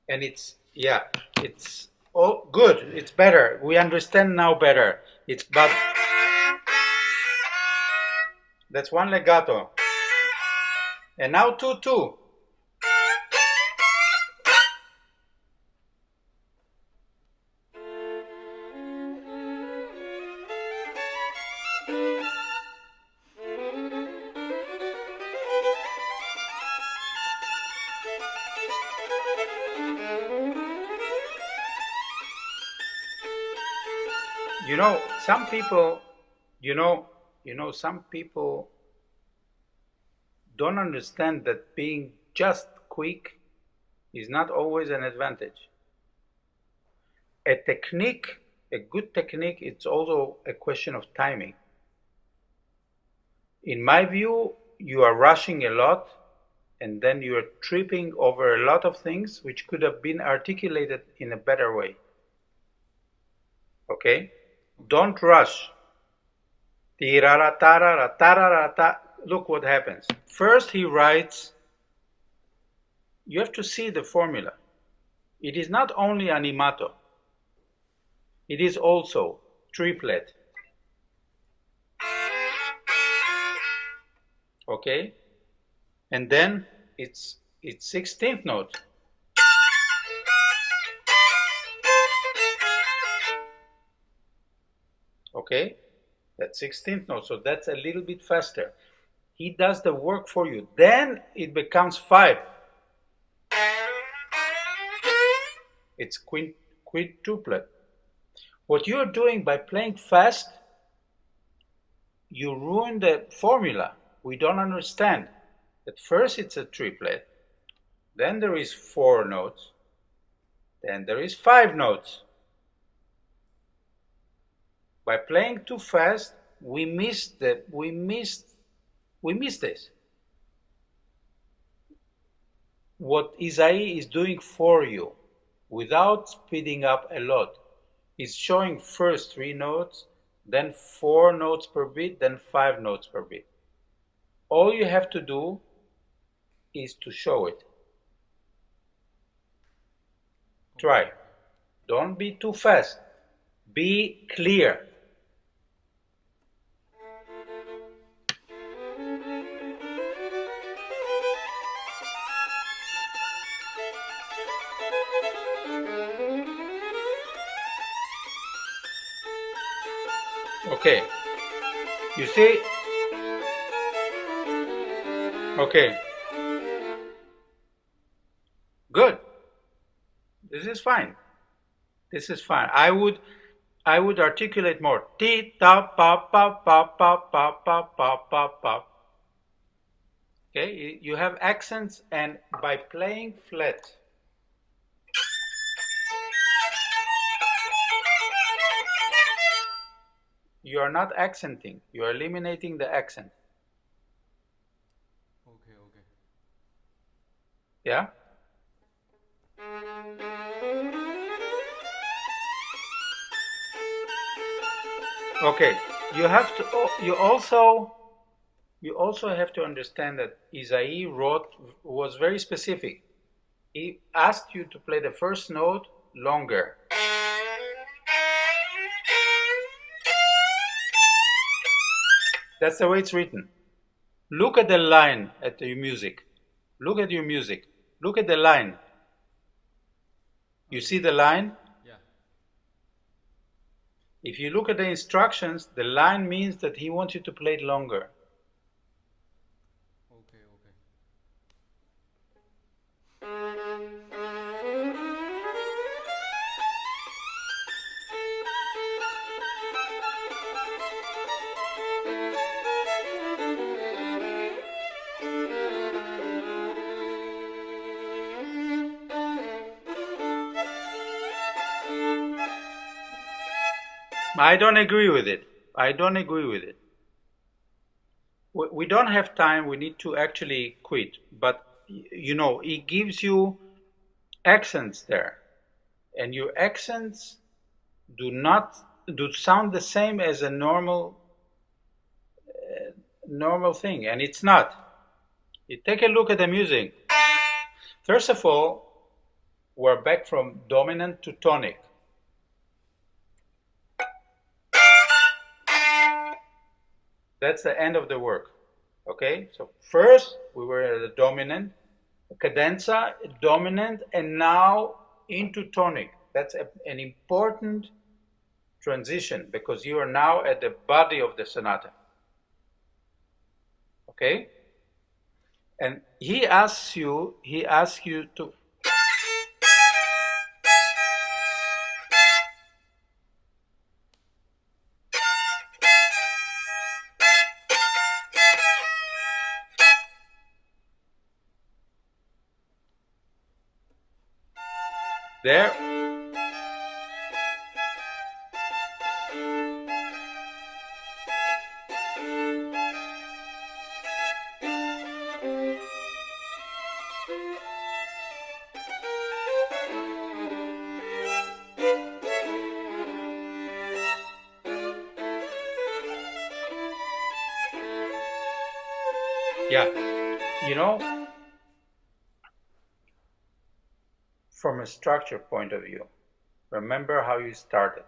And it's oh good, it's better. We understand now better. But that's one legato. And now 2-2. Some people don't understand that being just quick is not always an advantage. A good technique, it's also a question of timing. In my view, you are rushing a lot, and then you are tripping over a lot of things which could have been articulated in a better way. Okay? Don't rush. Look what happens. First he writes, you have to see the formula. It is not only animato. It is also triplet. Okay? And then it's 16th note. Okay? That's 16th note, so that's a little bit faster. He does the work for you. Then it becomes 5. It's quintuplet. What you're doing by playing fast, you ruin the formula. We don't understand. At first it's a triplet, then there is 4 notes, then there is 5 notes. By playing too fast, we miss this. What YSAİE is doing for you, without speeding up a lot, is showing first 3 notes, then 4 notes per beat, then 5 notes per beat. All you have to do is to show it. Try. Don't be too fast. Be clear. Okay. You see? Okay. Good. This is fine. This is fine. I would articulate more. Ti ta pa pa pa pa pa pa pa pa pa. Okay, you have accents, and by playing flat, you are not accenting. You are eliminating the accent. Okay, okay. Yeah. Okay. You have to. You also have to understand that YSAE was very specific. He asked you to play the first note longer. That's the way it's written. Look at the line at your music. Look at your music. Look at the line. You see the line? Yeah. If you look at the instructions, the line means that he wants you to play it longer. Okay, okay. I don't agree with it. We don't have time. We need to actually quit. But, you know, it gives you accents there. And your accents do sound the same as a normal thing. And it's not. You take a look at the music. First of all, we're back from dominant to tonic. That's the end of the work. Okay? So first we were at the dominant, cadenza, dominant, and now into tonic. That's an important transition because you are now at the body of the sonata. Okay? And he asks you to there. Yeah, you know, from a structure point of view, remember how you started.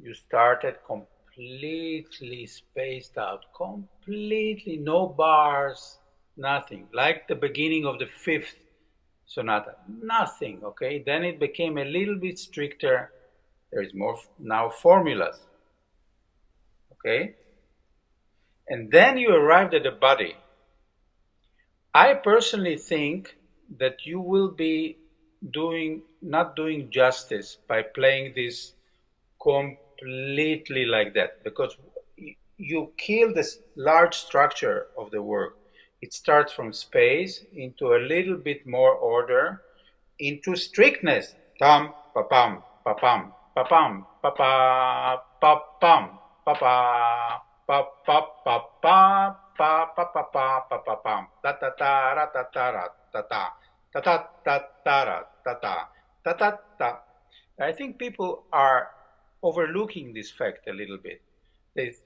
You started completely spaced out, completely no bars, nothing, like the beginning of the fifth sonata, nothing, okay? Then it became a little bit stricter. There is more now formulas, okay? And then you arrived at the body. I personally think that you will be not doing justice by playing this completely like that, because you kill this large structure of the work. It starts from space into a little bit more order, into strictness. Tam, pa-pam, pa-pam, pa-pam, pa-pa, pa-pam, pa-pa, pa-pa-pa-pa, pa-pa-pa-pa-pa-pam, ta-ta-ta-ra-ta-ta-ra-ta-ta, ta-ta-ta-ta-ra-ta-ta, ta-ta-ta. I think people are overlooking this fact a little bit. They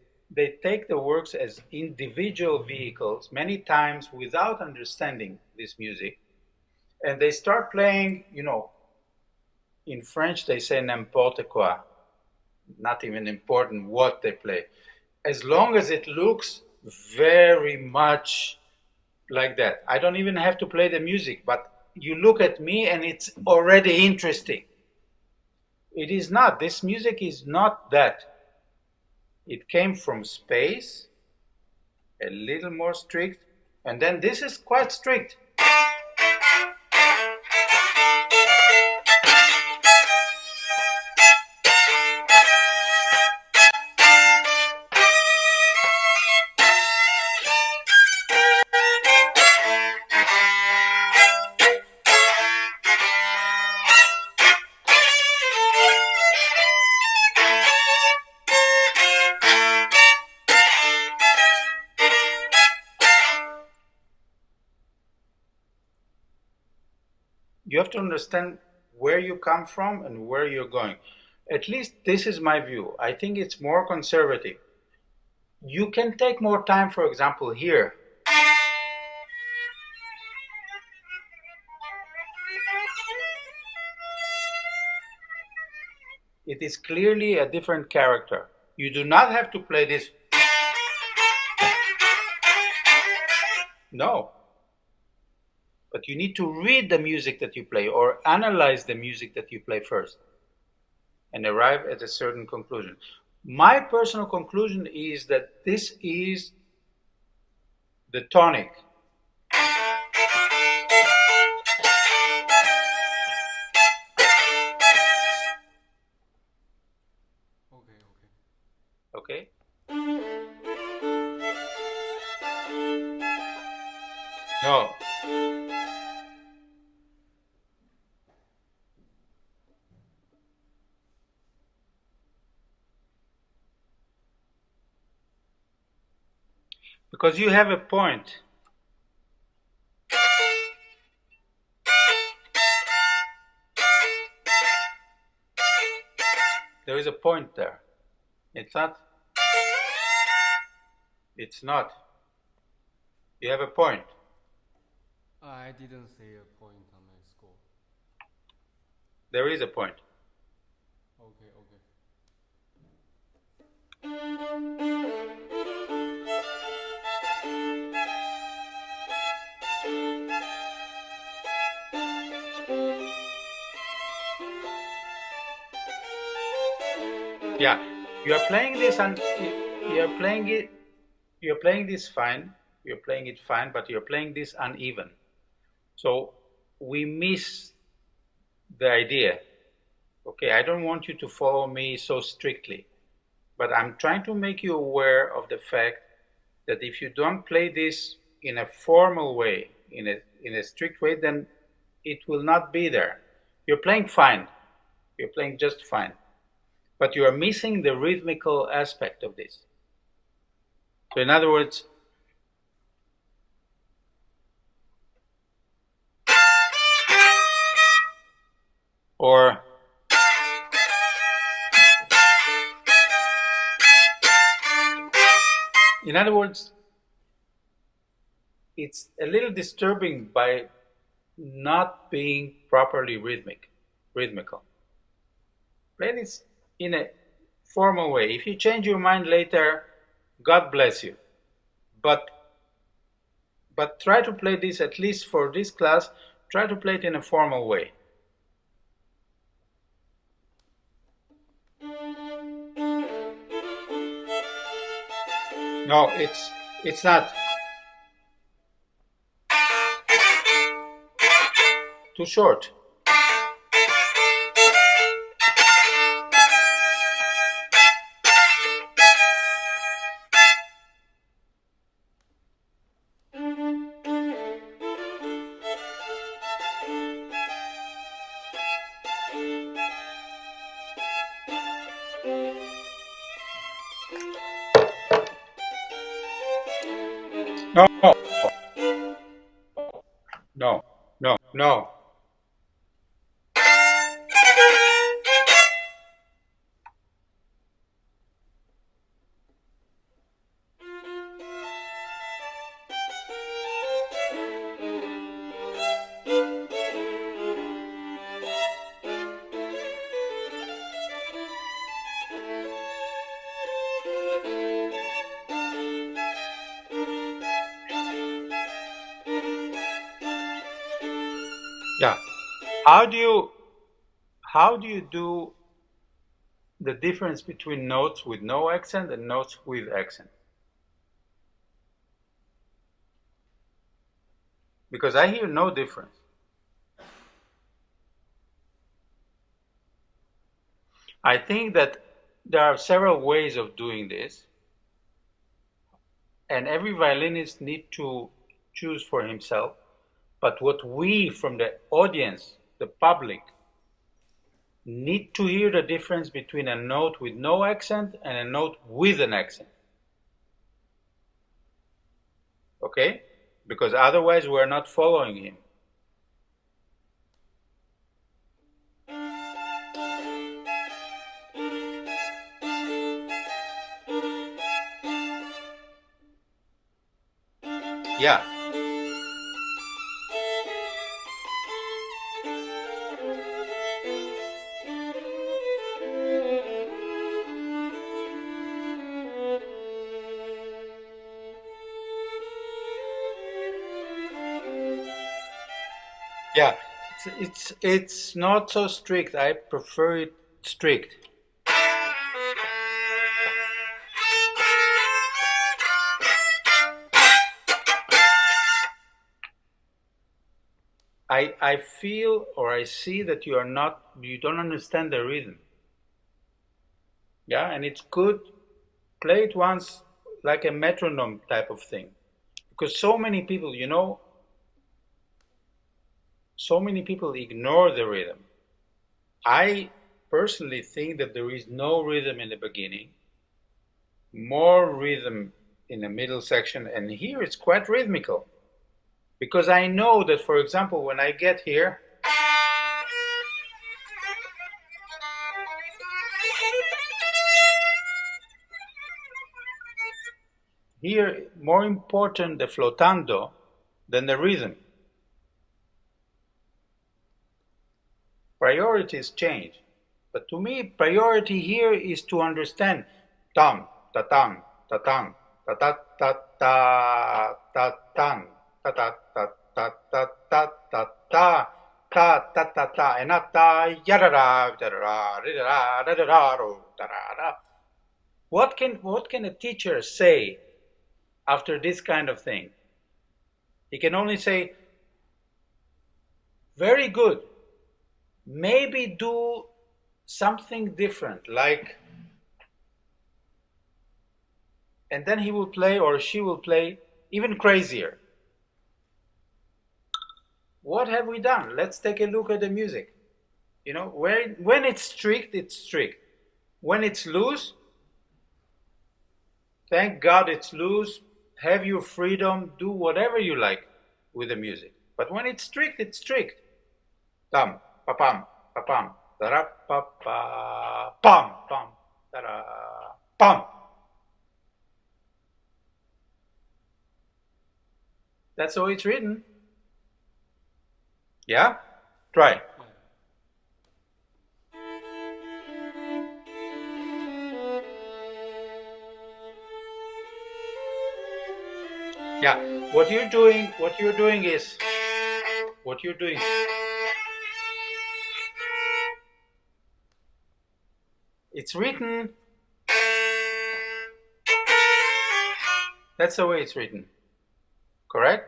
take the works as individual vehicles, many times without understanding this music, and they start playing, you know, in French they say n'importe quoi, not even important what they play, as long as it looks very much like that. I don't even have to play the music, but you look at me and it's already interesting. It is not. This music is not that. It came from space, a little more strict, and then this is quite strict. you have to understand where you come from and where you're going. At least this is my view. I think it's more conservative. You can take more time, for example, here. It is clearly a different character. You do not have to play this. No. But you need to read the music that you play or analyze the music that you play first and arrive at a certain conclusion. My personal conclusion is that this is the tonic. Okay? No. Because you have a point. There is a point there. It's not. It's not. You have a point. I didn't say a point on my score. There is a point. Okay, okay. Yeah, you are playing this and you are playing it. You're playing this fine. You're playing it fine, but you're playing this uneven. So we miss the idea. Okay, I don't want you to follow me so strictly, but I'm trying to make you aware of the fact that if you don't play this in a formal way, in a strict way, then it will not be there. You're playing fine. You're playing just fine. But you are missing the rhythmical aspect of this. So in other words, or in other words, it's a little disturbing by not being properly rhythmical. Play this in a formal way. If you change your mind later, God bless you. But try to play this, at least for this class, try to play it in a formal way. No, it's not. Too short. No, no, no, no. Yeah. How do you do the difference between notes with no accent and notes with accent? Because I hear no difference. I think that there are several ways of doing this, and every violinist needs to choose for himself. But what we, from the audience, the public, need to hear the difference between a note with no accent and a note with an accent. Okay? Because otherwise we're not following him. Yeah. Yeah, it's not so strict. I prefer it strict. I feel or I see that you don't understand the rhythm. Yeah, and it's good. Play it once like a metronome type of thing. Because so many people, so many people ignore the rhythm. I personally think that there is no rhythm in the beginning, more rhythm in the middle section, and here it's quite rhythmical. Because I know that, for example, when I get here, more important the flotando than the rhythm. Priorities change. But to me, priority here is to understand tam, ta tam, ta tam, ta ta ta ta ta tam, ta ta ta ta ta ta ta ta ta ta ta ta and not ta yadada yadada yadada yadada yadada. What can a teacher say after this kind of thing? He can only say, very good. Maybe do something different, like, and then he will play or she will play even crazier. What have we done? Let's take a look at the music. When it's strict, it's strict. When it's loose, thank God it's loose. Have your freedom, do whatever you like with the music. But when it's strict, it's strict. Tam, pa pam, pa pam, da ra pa pa, pam, pam, da ra, pam. That's how it's written. Yeah? Try. Yeah, what you're doing is it's written. That's the way it's written. Correct?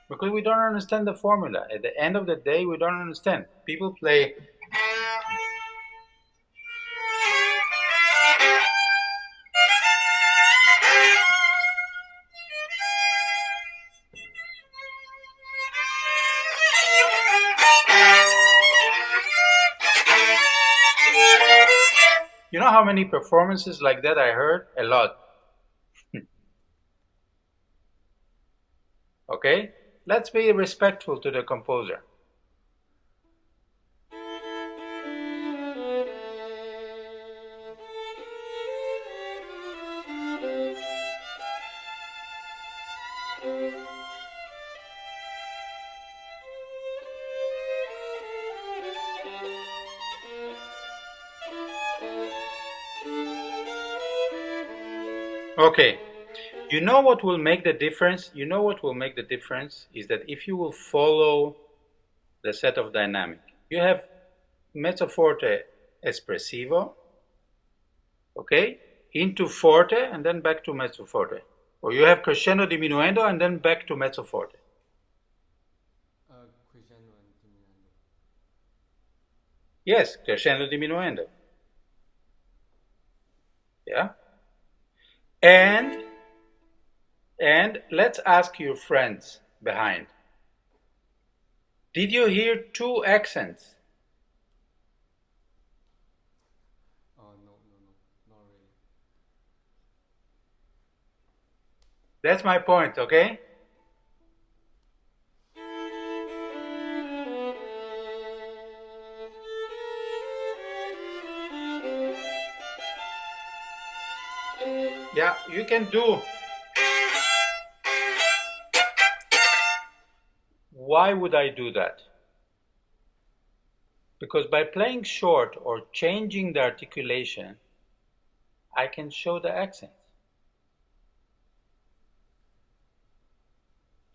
Because we don't understand the formula. At the end of the day, we don't understand. People play. You know how many performances like that I heard? A lot. Okay? Let's be respectful to the composer. Okay. You know what will make the difference? You know what will make the difference is that if you will follow the set of dynamic, you have mezzo forte espressivo, okay, into forte and then back to mezzo forte. Or you have crescendo diminuendo and then back to mezzo forte. Crescendo and diminuendo. Yes, crescendo diminuendo. Yeah? And let's ask your friends behind. Did you hear two accents? No. That's my point, okay? Yeah, you can do. Why would I do that? Because by playing short or changing the articulation, I can show the accents.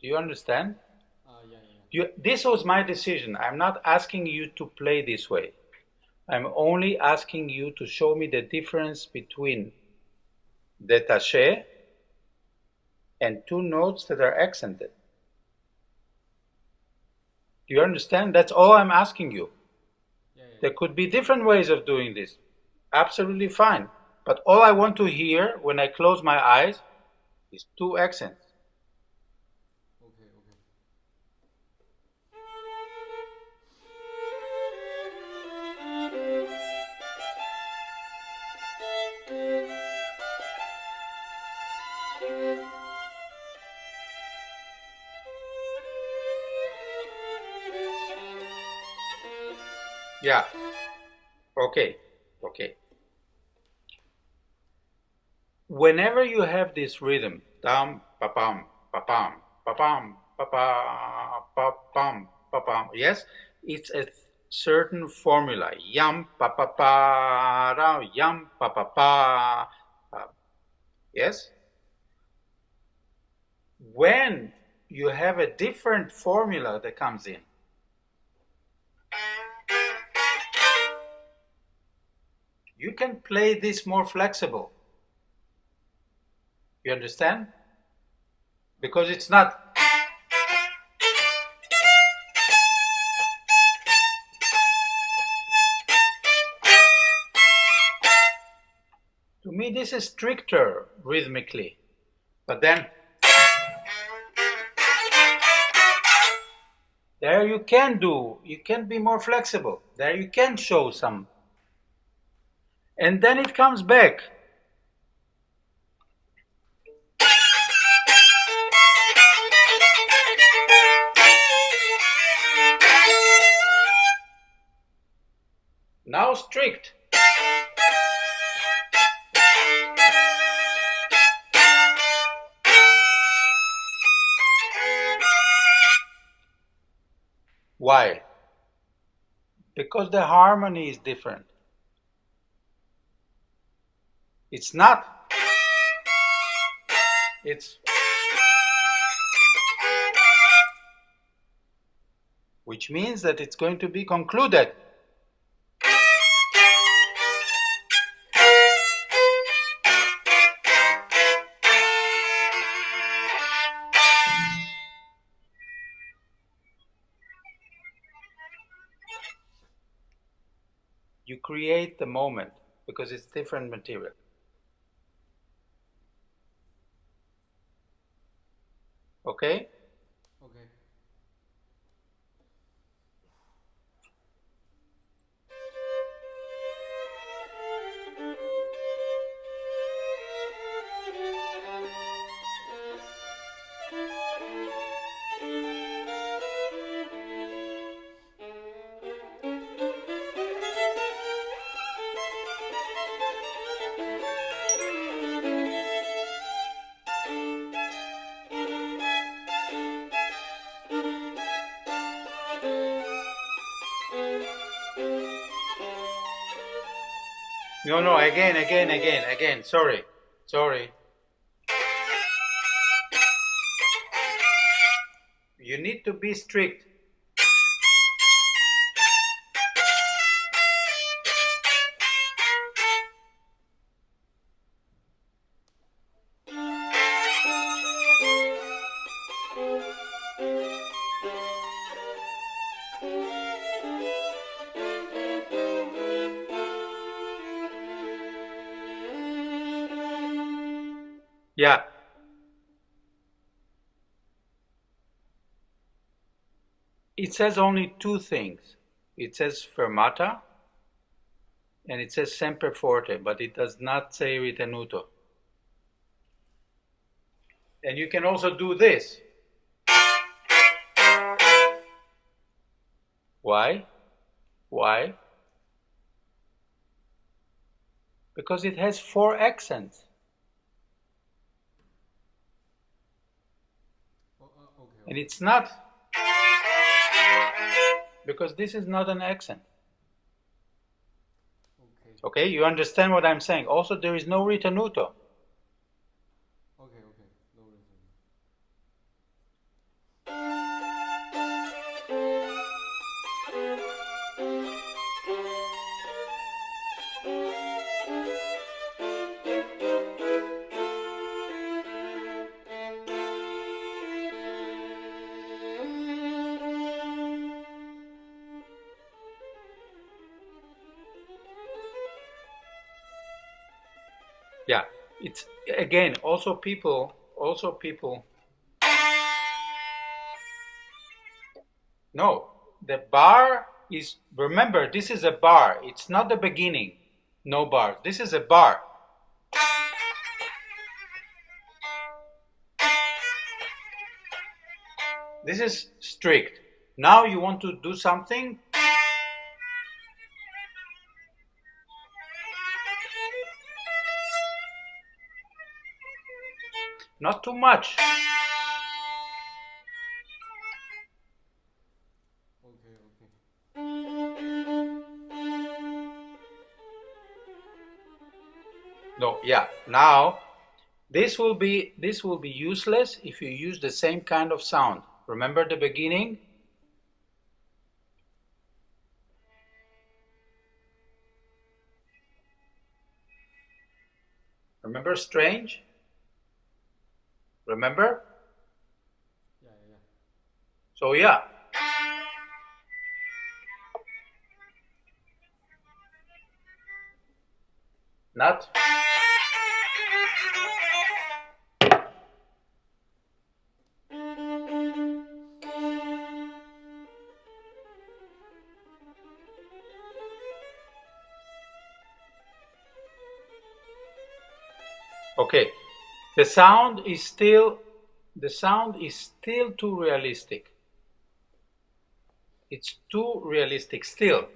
Do you understand? Yeah. This was my decision. I'm not asking you to play this way. I'm only asking you to show me the difference between détaché and two notes that are accented. Do you understand? That's all I'm asking you. Yeah. There could be different ways of doing this. Absolutely fine. But all I want to hear when I close my eyes is two accents. Okay. Yeah. Okay. Whenever you have this rhythm, dum, pa-pam, pa-pam, pa-pam, pa-pa, pa-pam, pa-pam, yes, it's a certain formula. Yam, pa-pa-pa, ra, yam, pa-pa-pa. Yes? When you have a different formula that comes in, you can play this more flexible. You understand? Because it's not. To me, this is stricter rhythmically. But then, there you can be more flexible. There you can show some. And then it comes back. Now strict. Why? Because the harmony is different. It's not. It's. Which means that it's going to be concluded. You create the moment because it's different material. Okay? Okay. No, again. Sorry. You need to be strict. Yeah. It says only two things. It says fermata and it says sempre forte, but it does not say ritenuto. And you can also do this. Why? Why? Because it has 4 accents. Okay. And it's not, because this is not an accent. Okay. Okay, you understand what I'm saying? Also, there is no ritenuto. Okay. No reason. Yeah, it's again also people. No, the bar is, remember, this is a bar. It's not the beginning. No bars. This is a bar. This is strict. Now you want to do something. Not too much. Okay. No, yeah. Now this will be useless if you use the same kind of sound. Remember the beginning? Remember strange? Remember? Yeah. So yeah. Not. Okay. The sound is still too realistic. It's too realistic still.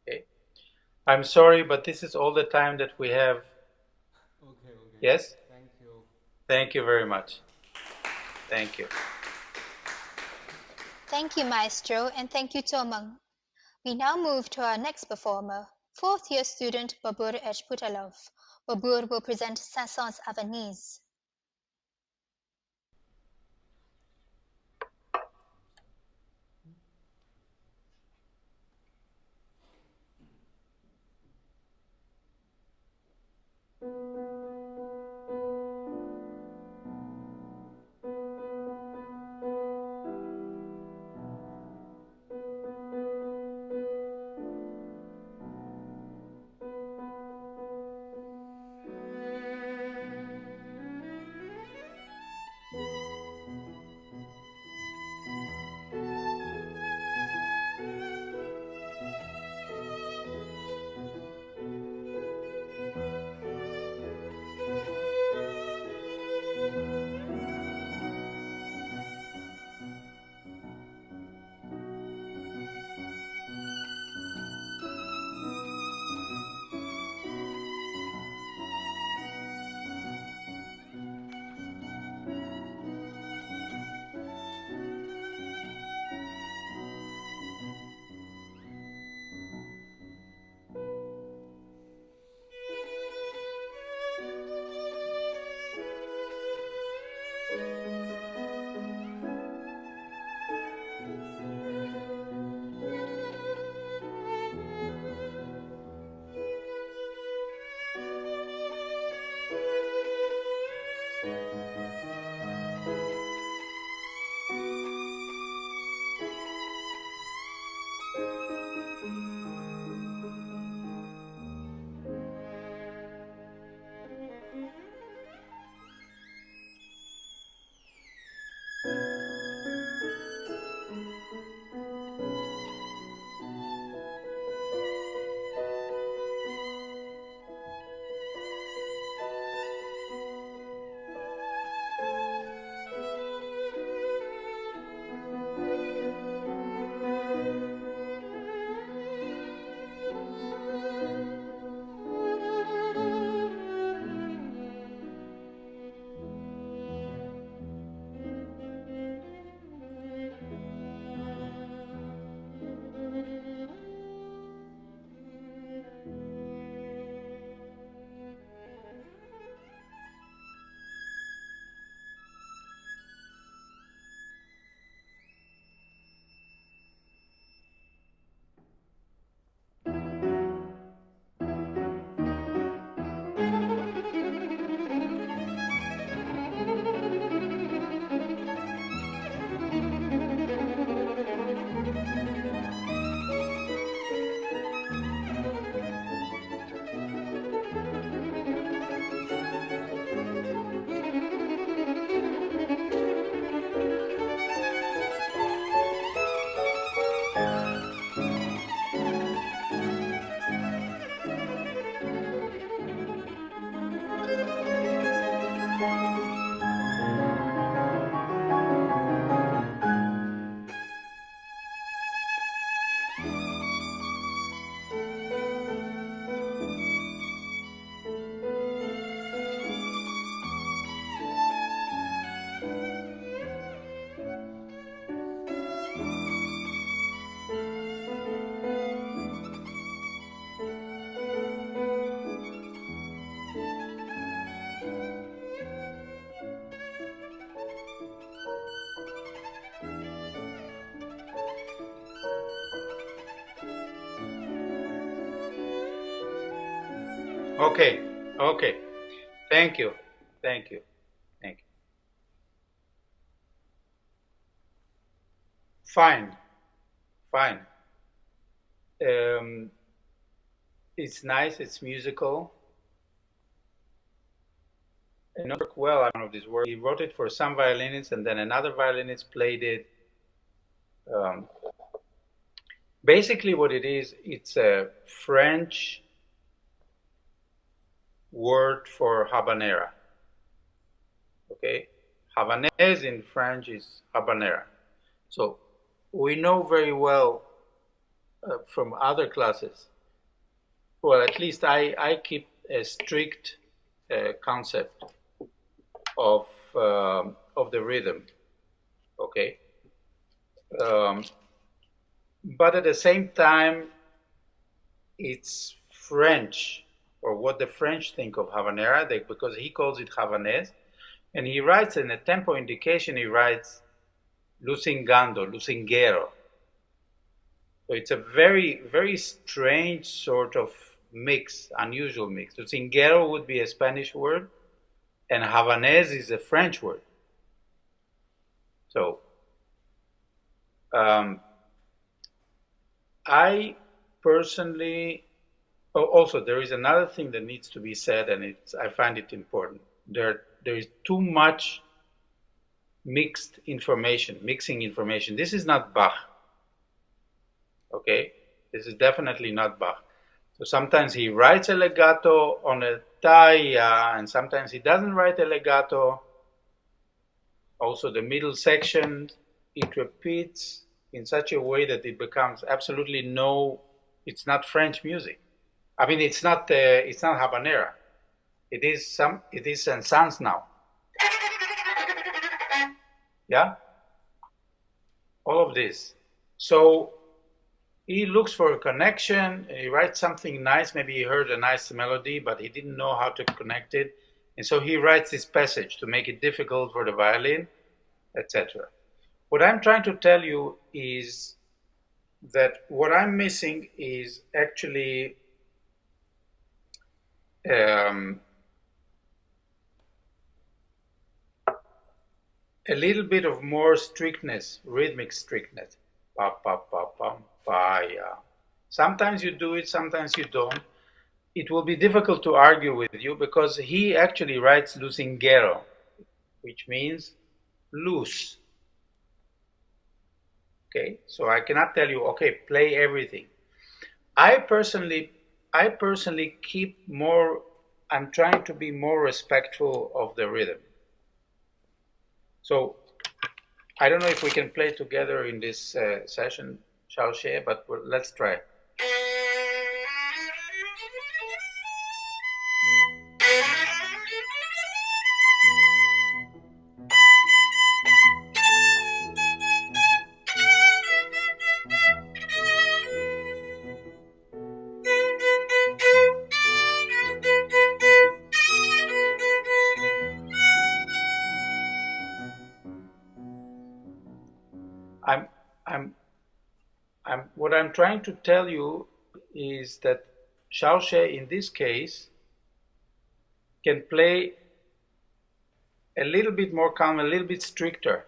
Okay. I'm sorry, but this is all the time that we have. Okay. Yes? Thank you. Thank you very much. Thank you. Thank you, Maestro, and thank you, ZOU MENG. We now move to our next performer, fourth-year student BOBIRJON ESHPULATOV. BOBIR will present Saint-SAΕNS Havanise. Okay, okay. Thank you. Thank you. Thank you. Fine. Fine. It's nice, it's musical. And it worked well out of this work. He wrote it for some violinists, and then another violinist played it. Basically, what it is, it's a French word for habanera. Okay? Havanise in French is habanera. So we know very well from other classes, well, at least I keep a strict concept of the rhythm, okay? But at the same time, it's French, or what the French think of habanera, because he calls it Havanese, and he writes in a tempo indication, he writes lusingando, lusingero. So it's a very, very strange sort of mix, unusual mix. Lusingero would be a Spanish word, and Havanese is a French word. So I personally, also there is another thing that needs to be said, and I find it important. There is too much mixing information. This is not Bach. Okay, this is definitely not Bach. So sometimes he writes a legato on a taia, and sometimes he doesn't write a legato. Also, the middle section, it repeats in such a way that it becomes absolutely it's not French music. I mean, it's not habanera. It is SAINT-SAΕNS now. Yeah, all of this. So he looks for a connection, and he writes something nice. Maybe he heard a nice melody, but he didn't know how to connect it. And so he writes this passage to make it difficult for the violin, etc. What I'm trying to tell you is that what I'm missing is actually a little bit of more strictness, rhythmic strictness. Pa, pa, pa, pa, pa, yeah. Sometimes you do it, sometimes you don't. It will be difficult to argue with you because he actually writes lusingero, which means loose. Okay, so I cannot tell you, okay, play everything. I personally I'm trying to be more respectful of the rhythm. So I don't know if we can play together in this session, YSAÄE, but let's try. What I'm trying to tell you is that YSAÄE in this case can play a little bit more calm, a little bit stricter.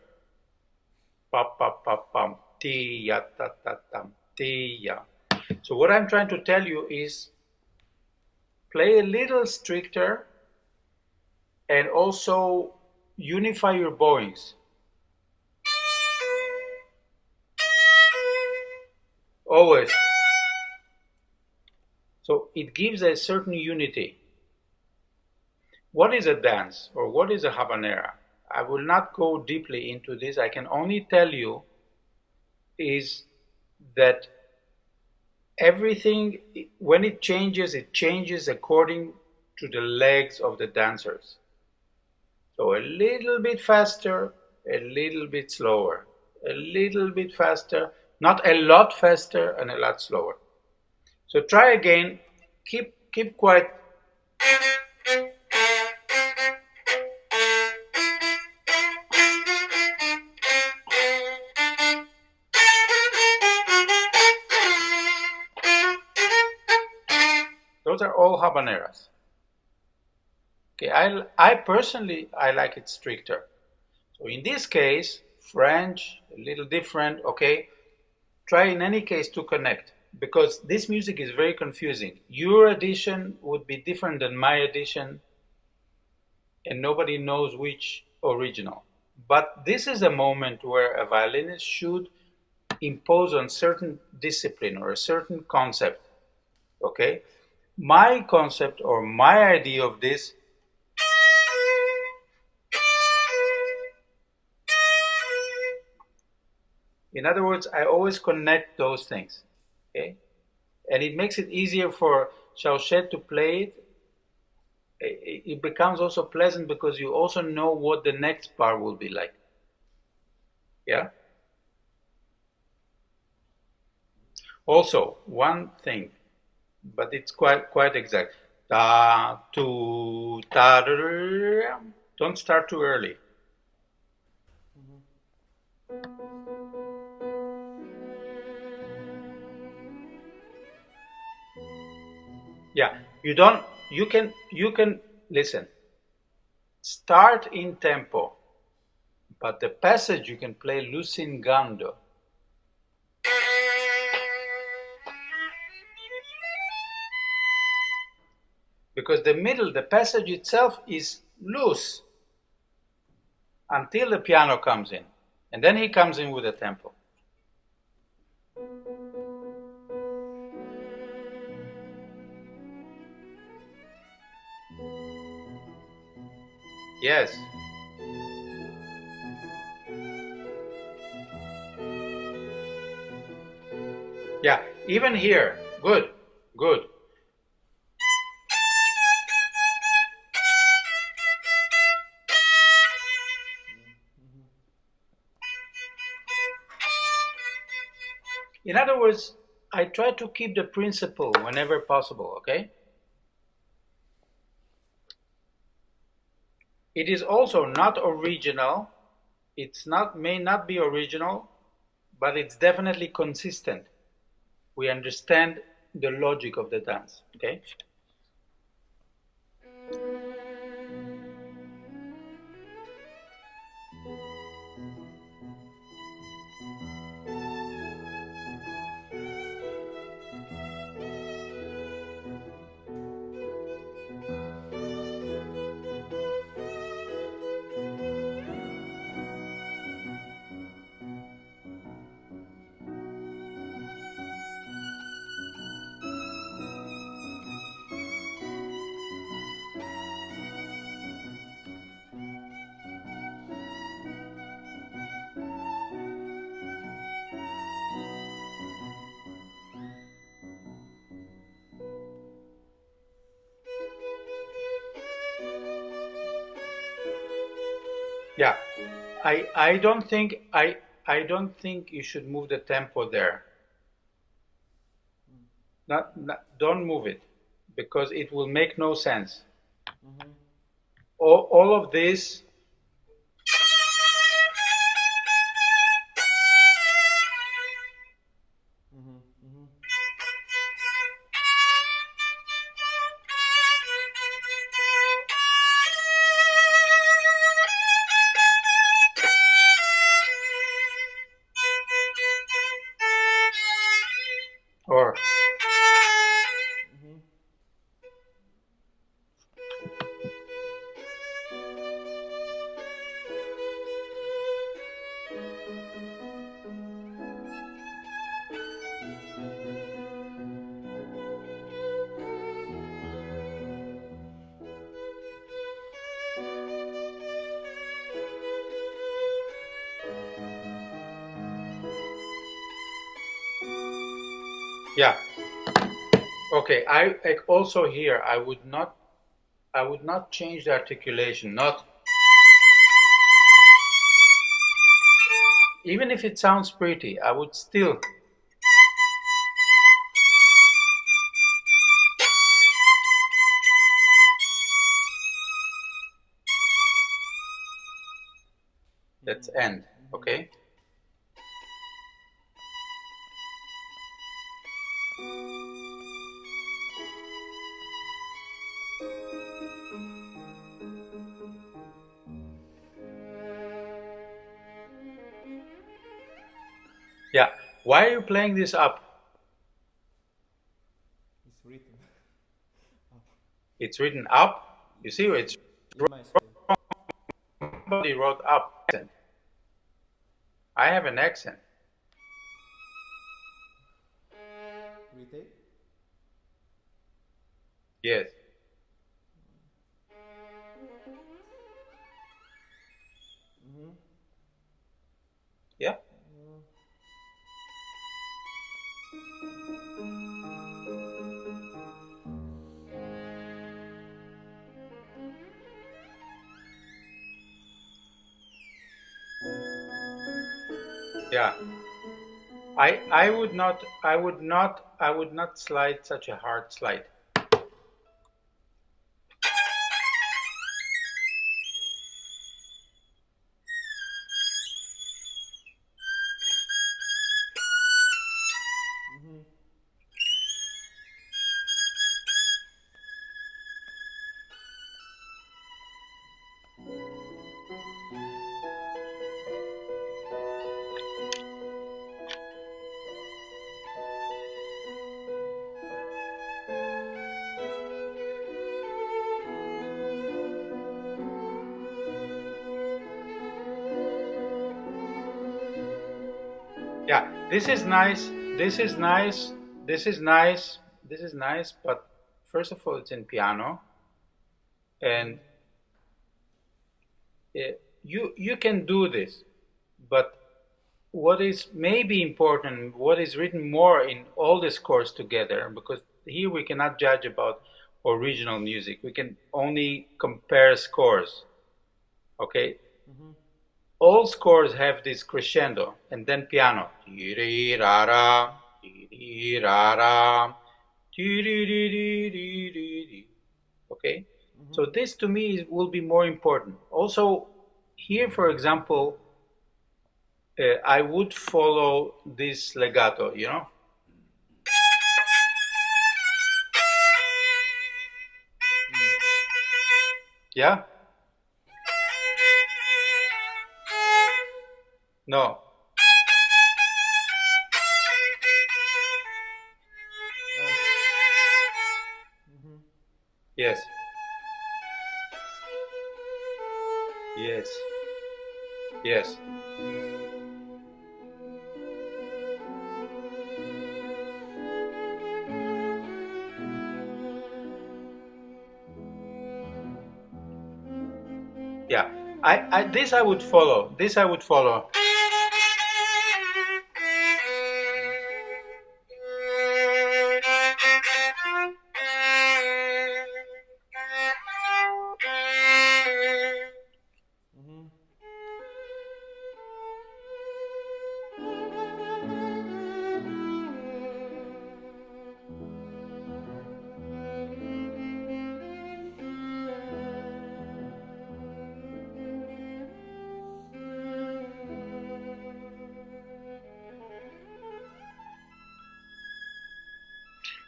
Pa pa pa pam ti ya ta ta tam ti ya. So what I'm trying to tell you is play a little stricter and also unify your bowings. Always. So it gives a certain unity. What is a dance or what is a habanera? I will not go deeply into this. I can only tell you is that everything, when it changes according to the legs of the dancers. So a little bit faster, a little bit slower, a little bit faster, not a lot faster and a lot slower. So try again, keep quiet. Those are all habaneras. Okay, I personally, I like it stricter. So in this case, French, a little different, okay? Try in any case to connect, because this music is very confusing. Your edition would be different than my edition, and nobody knows which original. But this is a moment where a violinist should impose on certain discipline or a certain concept, okay? My concept or my idea of this, in other words, I always connect those things, okay? And it makes it easier for Xiaozhe to play it. It becomes also pleasant because you also know what the next part will be like. Yeah? Also, one thing, but it's quite exact. Da, tu, ta, da. Don't start too early. Yeah, you can listen. Start in tempo, but the passage you can play lusingando. Because the passage itself is loose until the piano comes in. And then he comes in with a tempo. Yes. Yeah, even here. Good, good. In other words, I try to keep the principle whenever possible, okay? It is also not original. May not be original, but it's definitely consistent. We understand the logic of the dance, okay? Yeah, I don't think I don't think you should move the tempo there. Don't move it, because it will make no sense. All of this. Or Yeah. Okay. I also here I would not change the articulation. Not even if it sounds pretty, I would still. That's end. Okay. Yeah. Why are you playing this up? It's written. It's written up. You see, it's In my scale. somebody wrote up. I have an accent. Retake? Yes. Yeah. Yeah. I would not slide such a hard slide. Yeah, this is nice. This is nice. This is nice. This is nice. But first of all, it's in piano, and you can do this. But what is maybe important, what is written more in all the scores together, because here we cannot judge about original music. We can only compare scores. Okay. All scores have this crescendo and then piano. Okay, so this to me will be more important. Also, here, for example, I would follow this legato, you know? Yeah? No. Yes. Yes. Yes. Yeah. This I would follow. This I would follow.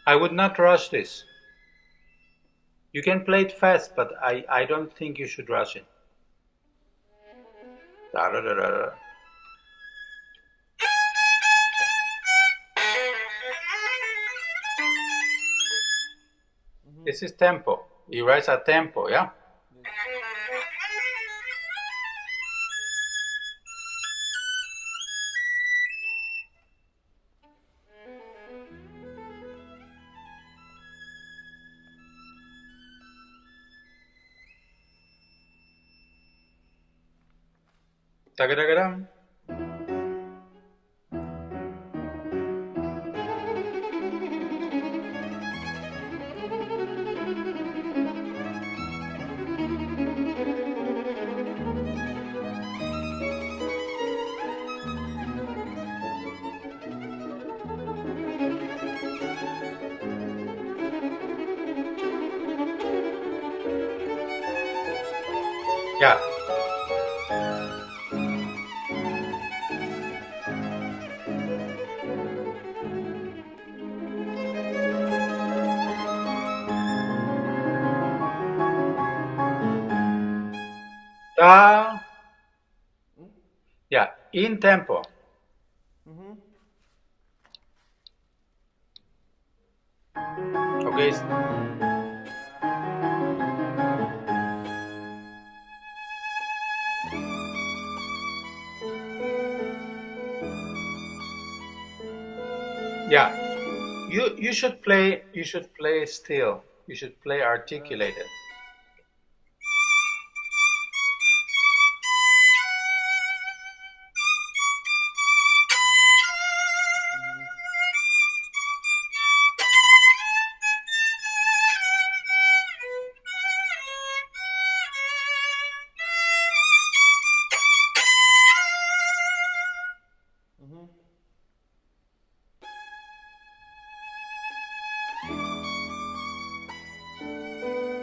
I would not rush this. You can play it fast, but I don't think you should rush it. Da, da, da, da, da. This is tempo. He writes a tempo, yeah? Tagadagaram. Yeah. Da. Yeah, in tempo. Okay. Yeah. You should play still. You should play articulated.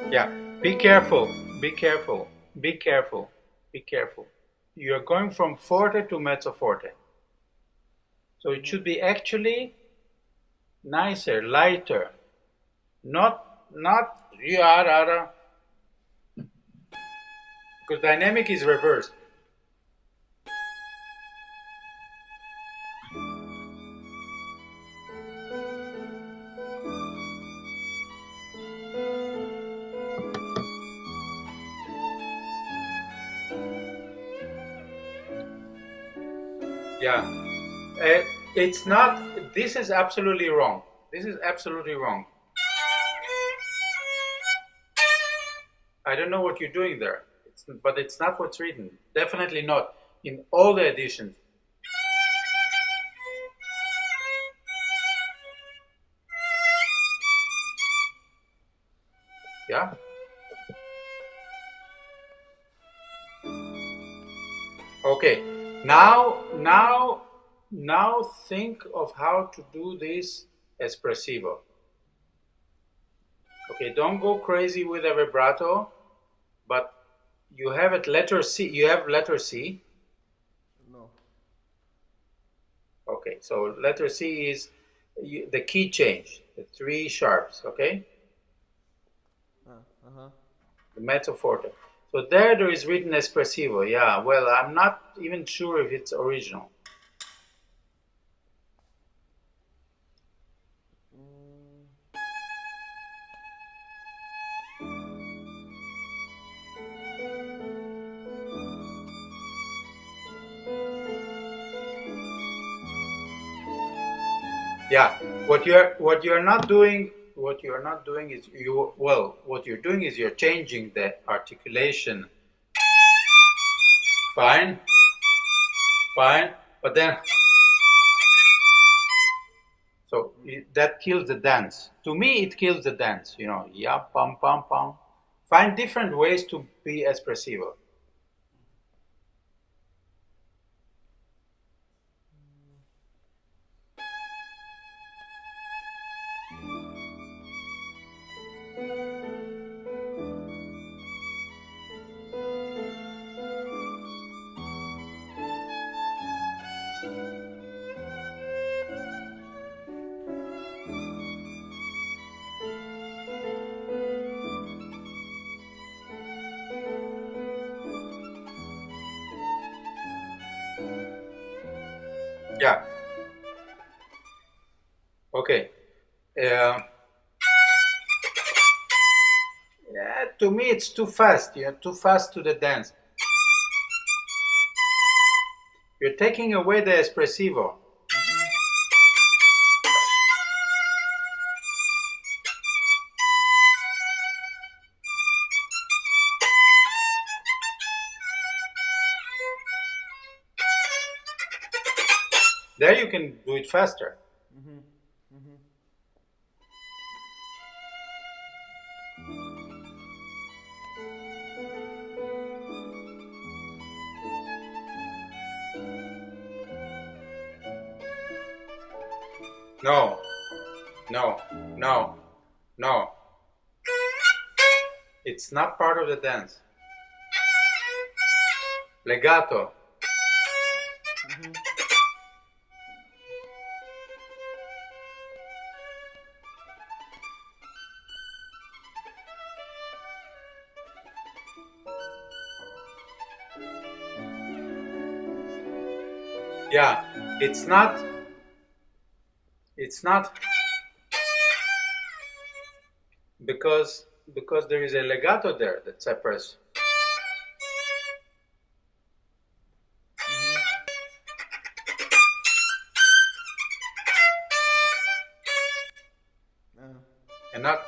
Yeah, be careful, be careful, be careful, be careful. You're going from forte to mezzo forte. So it should be actually nicer, lighter, not yada, because dynamic is reversed. Yeah, it's not. This is absolutely wrong. This is absolutely wrong. I don't know what you're doing there, but it's not what's written. Definitely not in all the editions. Yeah. Okay. Now think of how to do this espressivo. Okay, don't go crazy with a vibrato, but you have it letter C. You have letter C. No. Okay, so letter C is the key change, the three sharps. Okay, the mezzo forte. So there is written espressivo. Yeah. Well, I'm not even sure if it's original. Yeah, what you're not doing is what you're doing is you're changing the articulation. Fine, but then so that kills the dance. To me, it kills the dance. You know, yeah, pam pam pam. Find different ways to be espressivo. Yeah. Okay. Yeah, to me, it's too fast. You're too fast to the dance. You're taking away the espressivo. There you can do it faster. No, no, no, no. It's not part of the dance. legato. Yeah, it's not because there is a legato there that separates. And not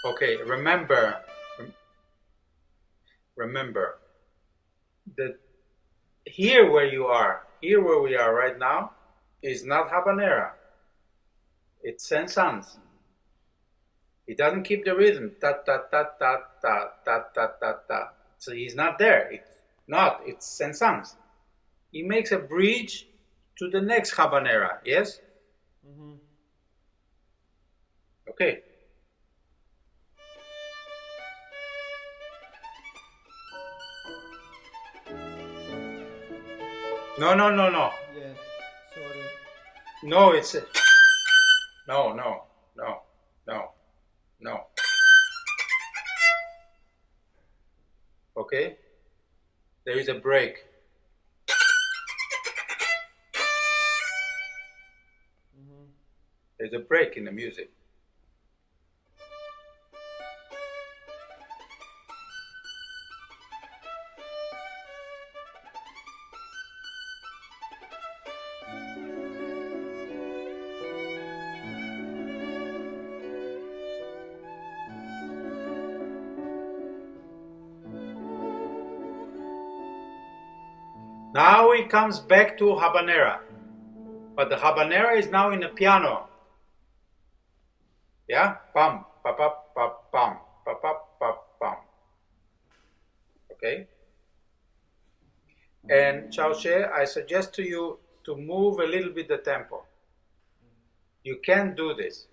okay. Remember that here where we are right now is not habanera. It's SAINT-SAΕNS. He doesn't keep the rhythm. Ta ta ta ta ta ta ta ta ta. So he's not there. It's SAINT-SAΕNS. He makes a bridge to the next habanera. Yes. Okay. No. Yeah, sorry. No, it's no. Okay? There is a break. There's a break in the music. Now it comes back to habanera, but the habanera is now in the piano. Yeah, pam, pa pa pa pam, pa pa pa pam. Okay. And XIAOZHE, I suggest to you to move a little bit the tempo. You can't do this.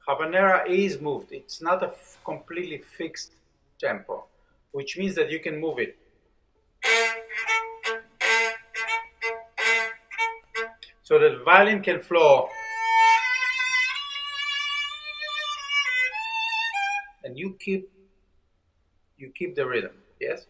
Habanera is moved. It's not a completely fixed tempo, which means that you can move it. So that the violin can flow. And you keep the rhythm, yes?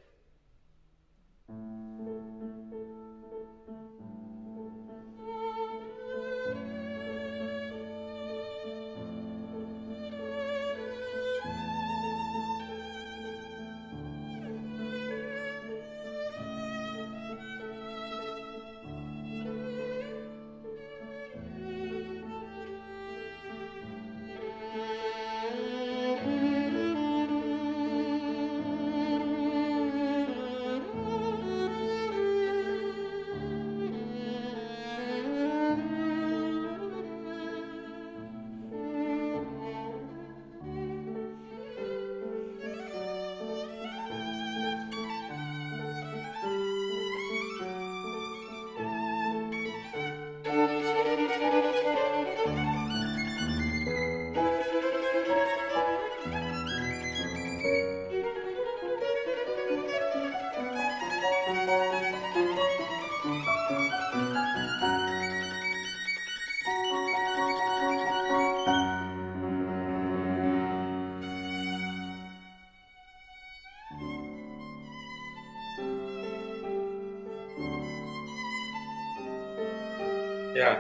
Yeah.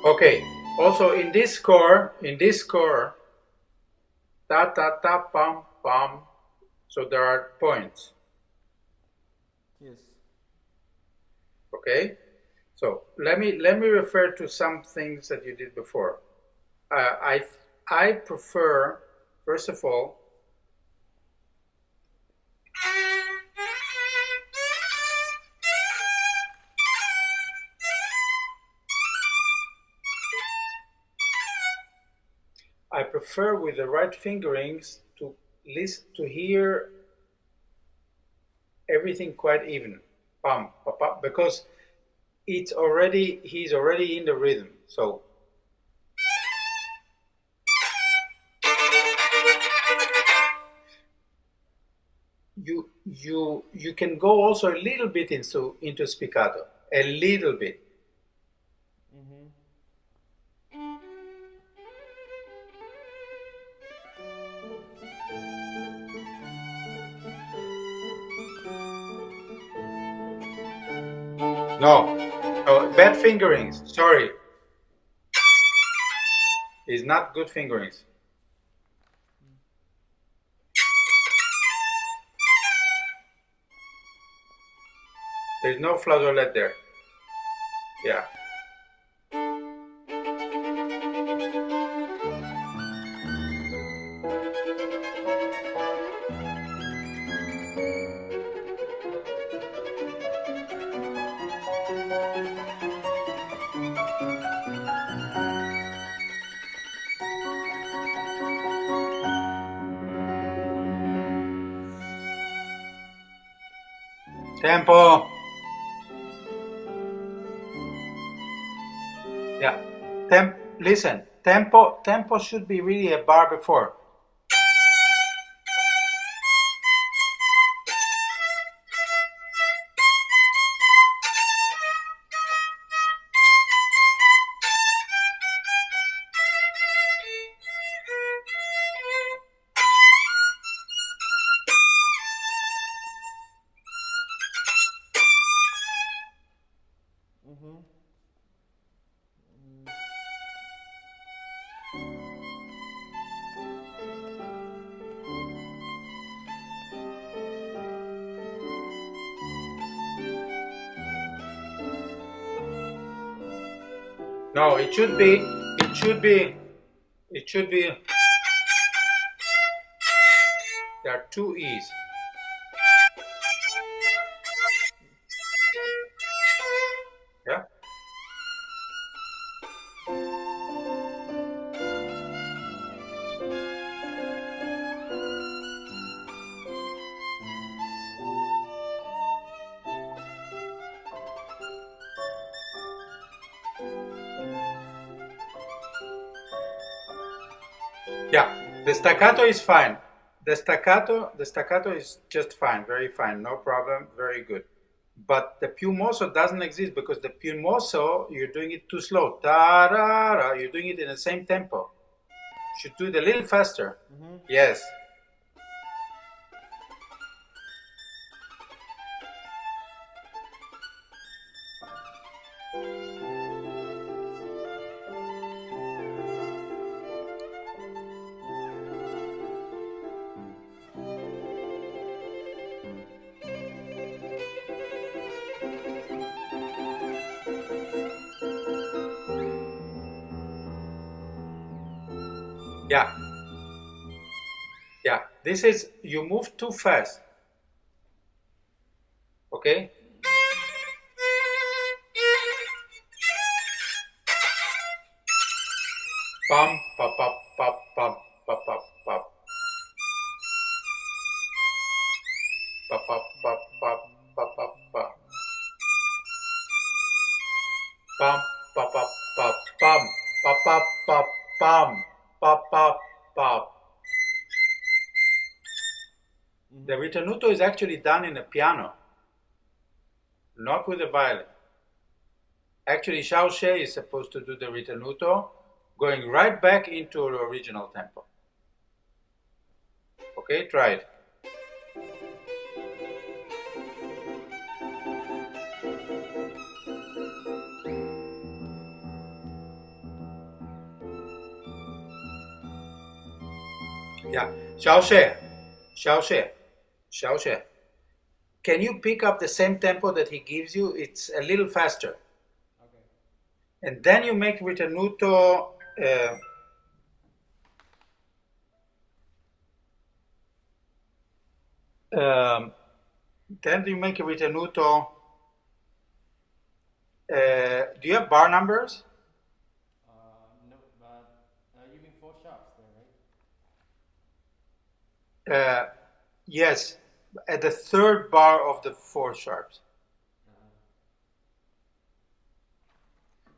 Okay. Also in this score, ta ta ta pam pam. So there are points. Yes. Okay. So let me refer to some things that you did before. I prefer, first of all, with the right fingerings to listen, to hear everything quite even, pam, pa, pa, because he's already in the rhythm. So you can go also a little bit into spiccato, a little bit. No, bad fingerings. Sorry, it's not good fingerings. There's no flageolet there. Yeah. Tempo. Yeah. Listen. Tempo should be really a bar before. No, it should be. There are two E's. Yeah. Yeah, the staccato is fine. The staccato is just fine, very fine, no problem, very good. But the più mosso doesn't exist because the più mosso, you're doing it too slow. Ta-ra-ra, you're doing it in the same tempo. You should do it a little faster. Yes. Yeah. Yeah. This is, you move too fast. Okay? Pam, pa, pa, pa, pam, pa, pa, pa. Pa, pa, pa, pa, pa, pa, pa. Pam, pa, pa, pa, pam, pa, pa, pa, pam, pa, pa, pa. The ritenuto is actually done in a piano, not with a violin. Actually, XIAOZHE is supposed to do the ritenuto, going right back into the original tempo. Okay, try it. Yeah, XIAOZHE. Can you pick up the same tempo that he gives you? It's a little faster. Okay. And then you make ritenuto. Then you make a ritenuto. Do you have bar numbers? No, but you mean 4 sharps there, right? Yes, at the third bar of the 4 sharps.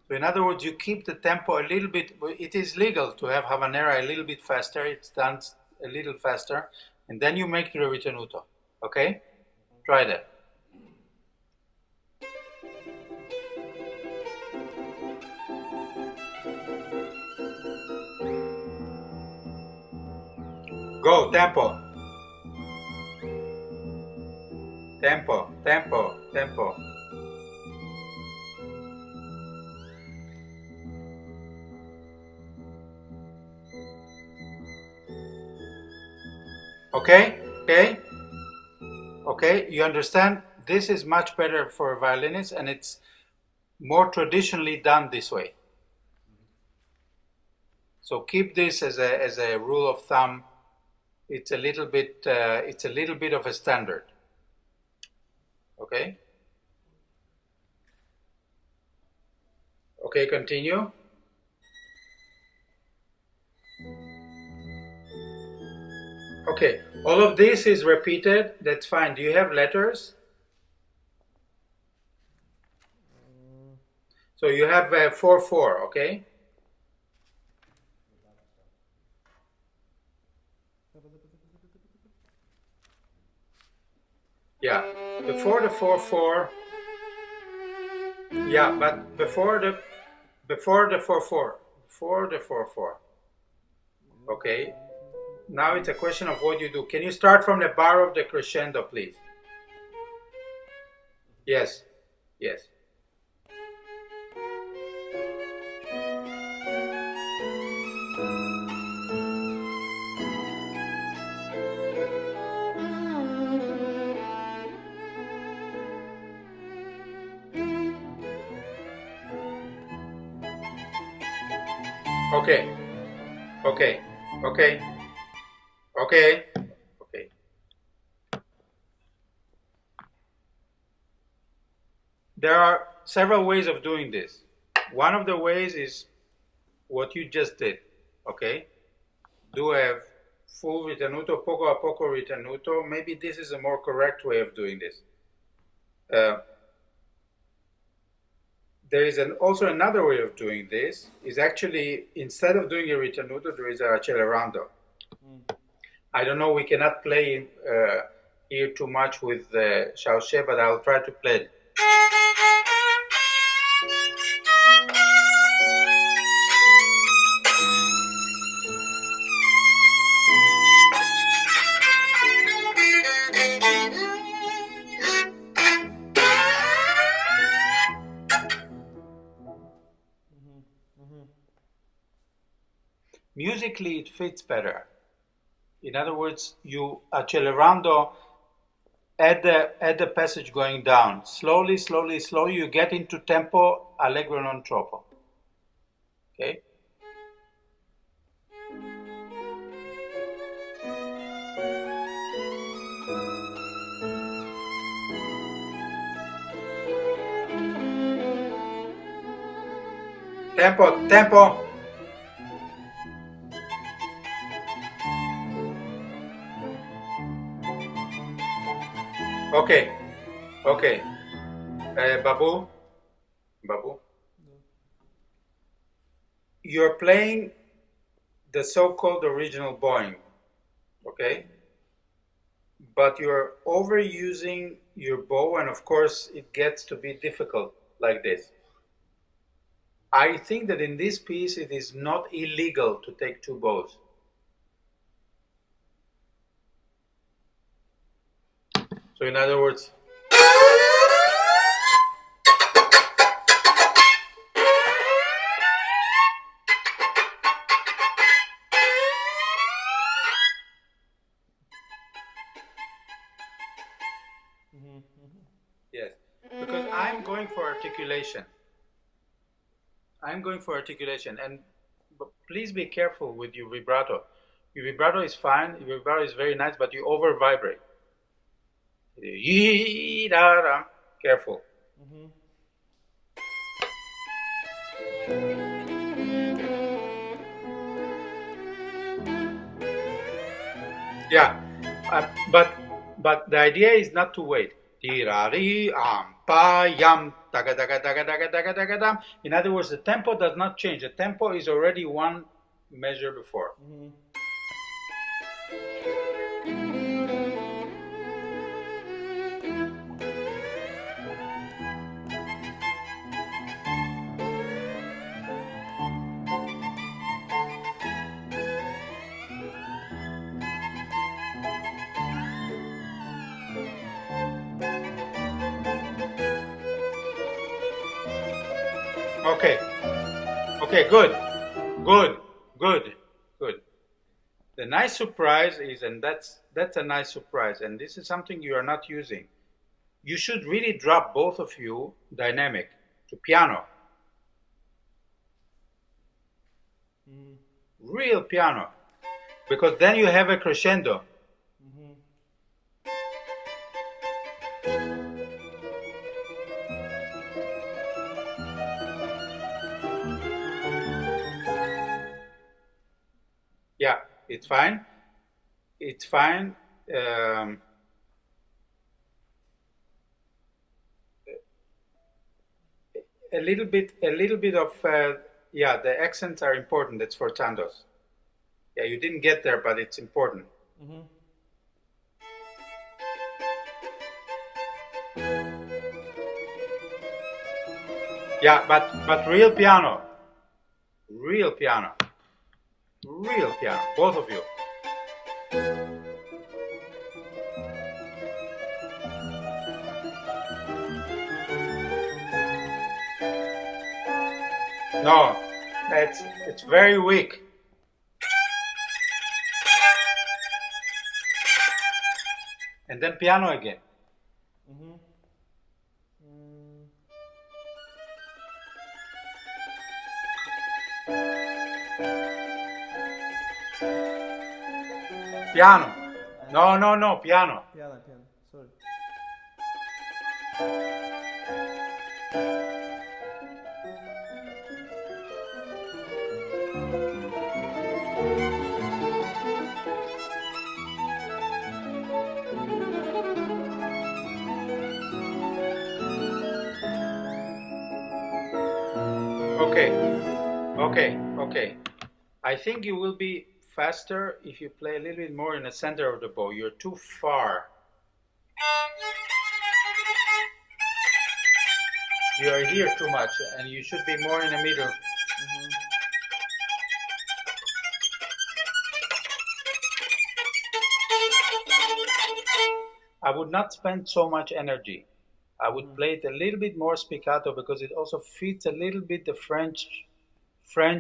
So in other words, you keep the tempo a little bit. It is legal to have habanera a little bit faster. It's done a little faster, and then you make the ritenuto. Okay? Try that. Go, tempo. Tempo, tempo, tempo. Okay? Okay? Okay, you understand? This is much better for violinists, and it's more traditionally done this way. So keep this as a rule of thumb. It's a little bit of a standard. Okay? Okay, continue. Okay, all of this is repeated. That's fine. Do you have letters? So you have 4/4, okay? Yeah, before the 4/4. Yeah, but before the 4/4. Before the 4/4. Okay. Now it's a question of what you do. Can you start from the bar of the crescendo, please? Yes. Yes. Okay. Okay. Okay. Okay. Okay. There are several ways of doing this. One of the ways is what you just did. Okay? Do a full ritenuto, poco a poco ritenuto. Maybe this is a more correct way of doing this. There is also another way of doing this. Is actually, instead of doing a ritenuto, there is a accelerando. I don't know, we cannot play here too much with the XIAOZHE, but I'll try to play it. Musically, it fits better. In other words, you accelerando at the passage going down. Slowly, slowly, slowly, you get into tempo allegro non troppo. Okay? Tempo, tempo. Okay, okay. Babu, you're playing the so-called original bowing, okay? But you're overusing your bow, and of course it gets to be difficult like this. I think that in this piece it is not illegal to take two bows. So in other words, yes, because I'm going for articulation. And please be careful with your vibrato. Your vibrato is fine, your vibrato is very nice, but you over vibrate. Careful. Yeah, but the idea is not to wait. In other words, the tempo does not change. The tempo is already one measure before. Okay. Okay, good. Good. Good. Good. The nice surprise is, and that's a nice surprise, and this is something you are not using. You should really drop both of you dynamic to piano. Real piano. Because then you have a crescendo. Yeah, it's fine. It's fine. A little bit of yeah. The accents are important. That's for tandos. Yeah, you didn't get there, but it's important. Yeah, but real piano, real piano, real piano. Both of you. No, it's very weak. And then piano again. Piano. No, piano. Piano, sorry. Okay. I think you will be faster if you play a little bit more in the center of the bow. You're too far. You are here too much, and you should be more in the middle. I would not spend so much energy. I would play it a little bit more spiccato because it also fits a little bit the French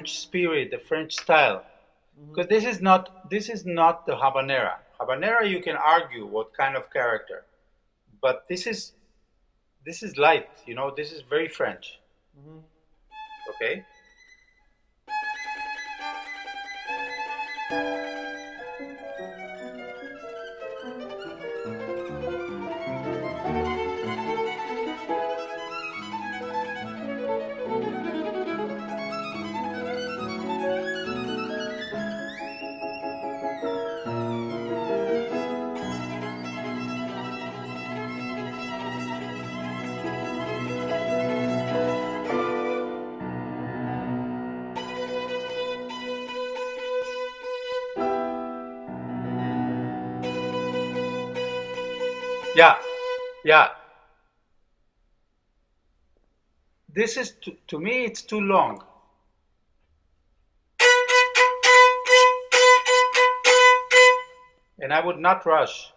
spirit, the French style. Because this is not the habanera. Habanera, you can argue what kind of character, but this is light. You know, this is very French. Okay. Yeah. This is to me it's too long. And I would not rush.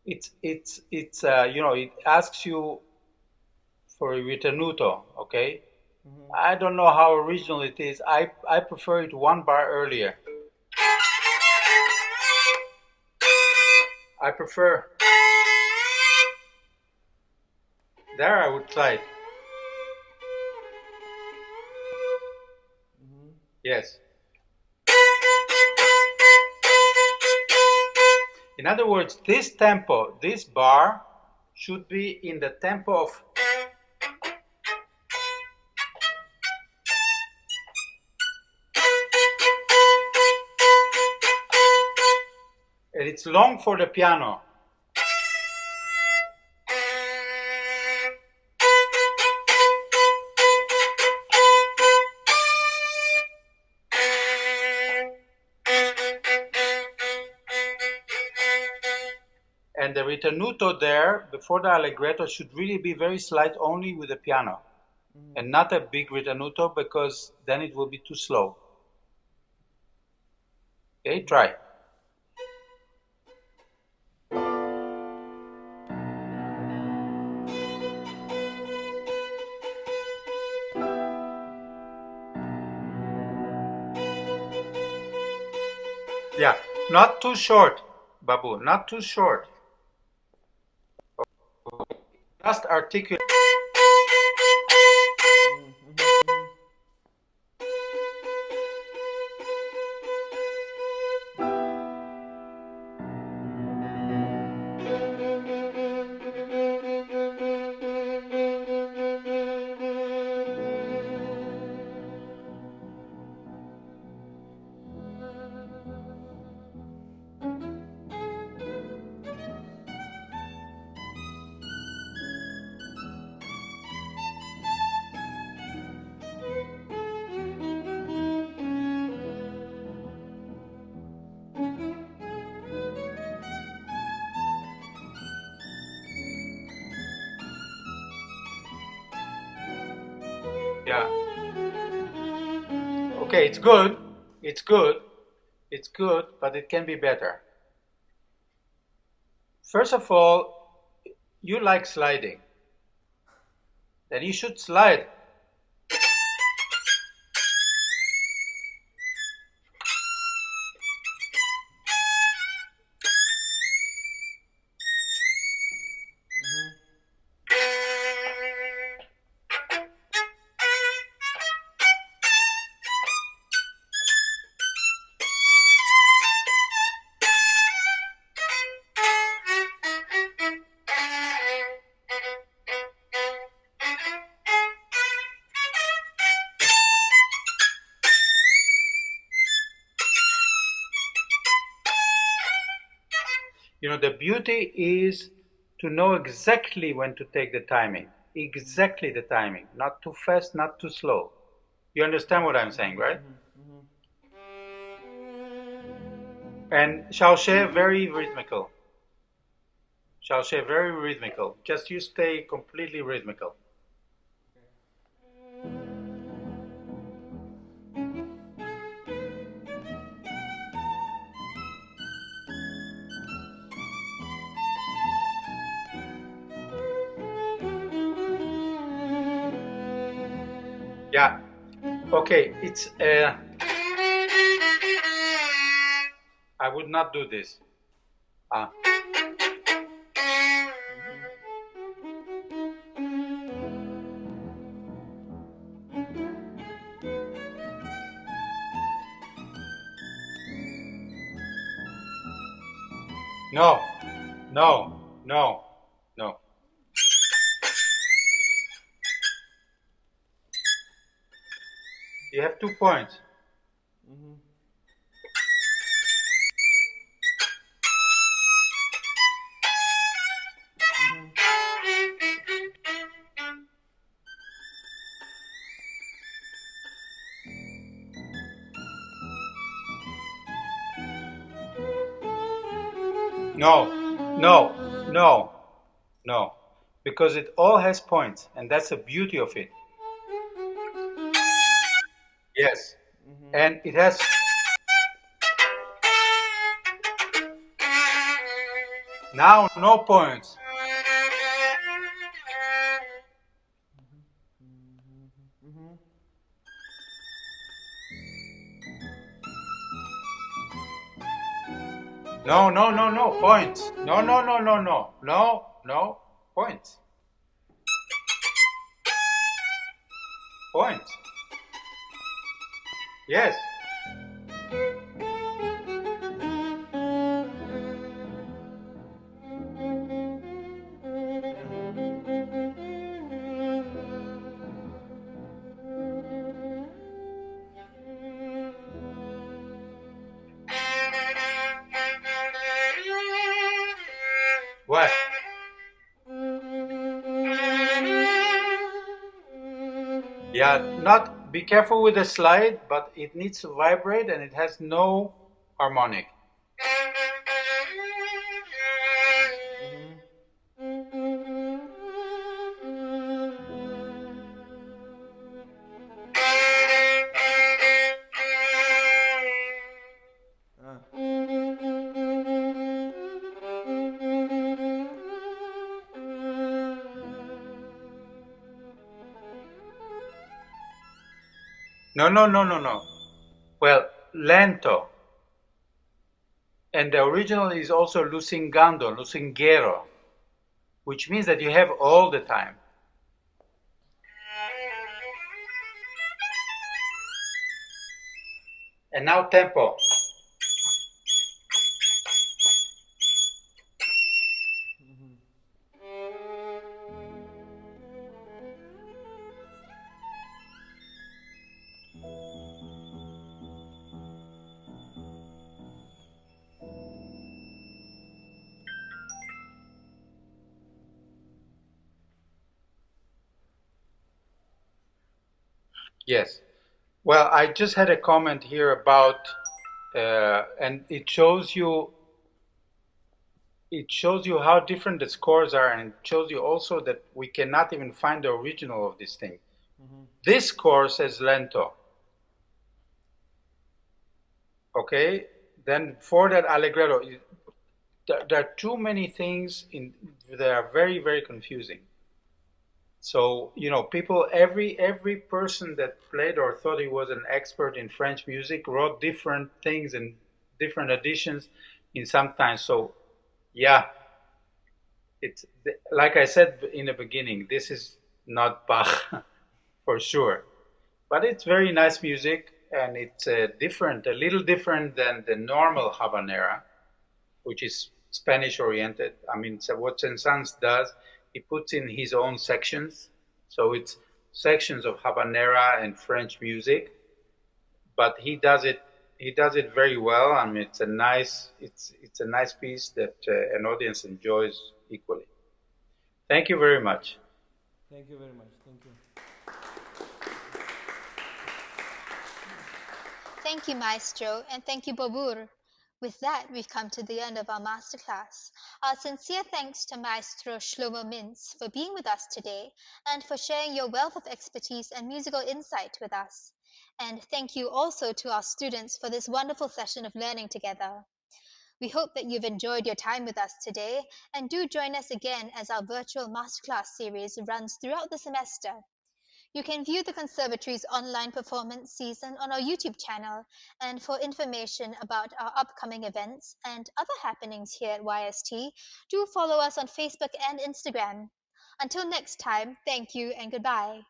It's you know, it asks you for a ritenuto, okay? I don't know how original it is. I prefer it one bar earlier. I prefer there I would try it. Yes. In other words, this tempo, this bar should be in the tempo of and it's long for the piano. And the ritenuto there, before the allegretto, should really be very slight only with the piano. And not a big ritenuto, because then it will be too slow. Okay, try. Yeah, not too short, Babu, not too short. Just articulate. Yeah. Okay, it's good. It's good. It's good, but it can be better. First of all, you like sliding. Then you should slide. You know, the beauty is to know exactly when to take the timing. Exactly the timing. Not too fast, not too slow. You understand what I'm saying, right? And XIAOZHE, very rhythmical. XIAOZHE, very rhythmical. Just you stay completely rhythmical. Yeah. Okay, it's I would not do this. No, no, no, no. You have 2 points. No, no, no, no. Because it all has points, and that's the beauty of it. Yes. And it has. Now, no points. No, no, no, no, points. No, no, no, no, no, no, no, points. Points. Yes. What? Yeah, not be careful with the slide, but it needs to vibrate and it has no harmonic. No, no, no, no, no. Well, lento. And the original is also lusingando, lusingero, which means that you have all the time. And now tempo. Yes. Well, I just had a comment here about, and it shows you how different the scores are, and it shows you also that we cannot even find the original of this thing. This score says lento. Okay, then for that allegretto, there are too many things that are very, very confusing. So, you know, people, every person that played or thought he was an expert in French music wrote different things and different editions in sometimes. So, yeah, it's like I said in the beginning, this is not Bach for sure, but it's very nice music, and it's different, a little different than the normal habanera, which is Spanish oriented. I mean, so what Saint-Saëns does, he puts in his own sections. So it's sections of habanera and French music, but he does it very well. I mean, it's a nice piece that an audience enjoys equally. Thank you very much. Thank you very much. Thank you. Thank you, Maestro, and thank you, Babur. With that, we've come to the end of our masterclass. Our sincere thanks to Maestro Shlomo Mintz for being with us today and for sharing your wealth of expertise and musical insight with us. And thank you also to our students for this wonderful session of learning together. We hope that you've enjoyed your time with us today, and do join us again as our virtual masterclass series runs throughout the semester. You can view the Conservatory's online performance season on our YouTube channel, and for information about our upcoming events and other happenings here at YST, do follow us on Facebook and Instagram. Until next time, thank you and goodbye.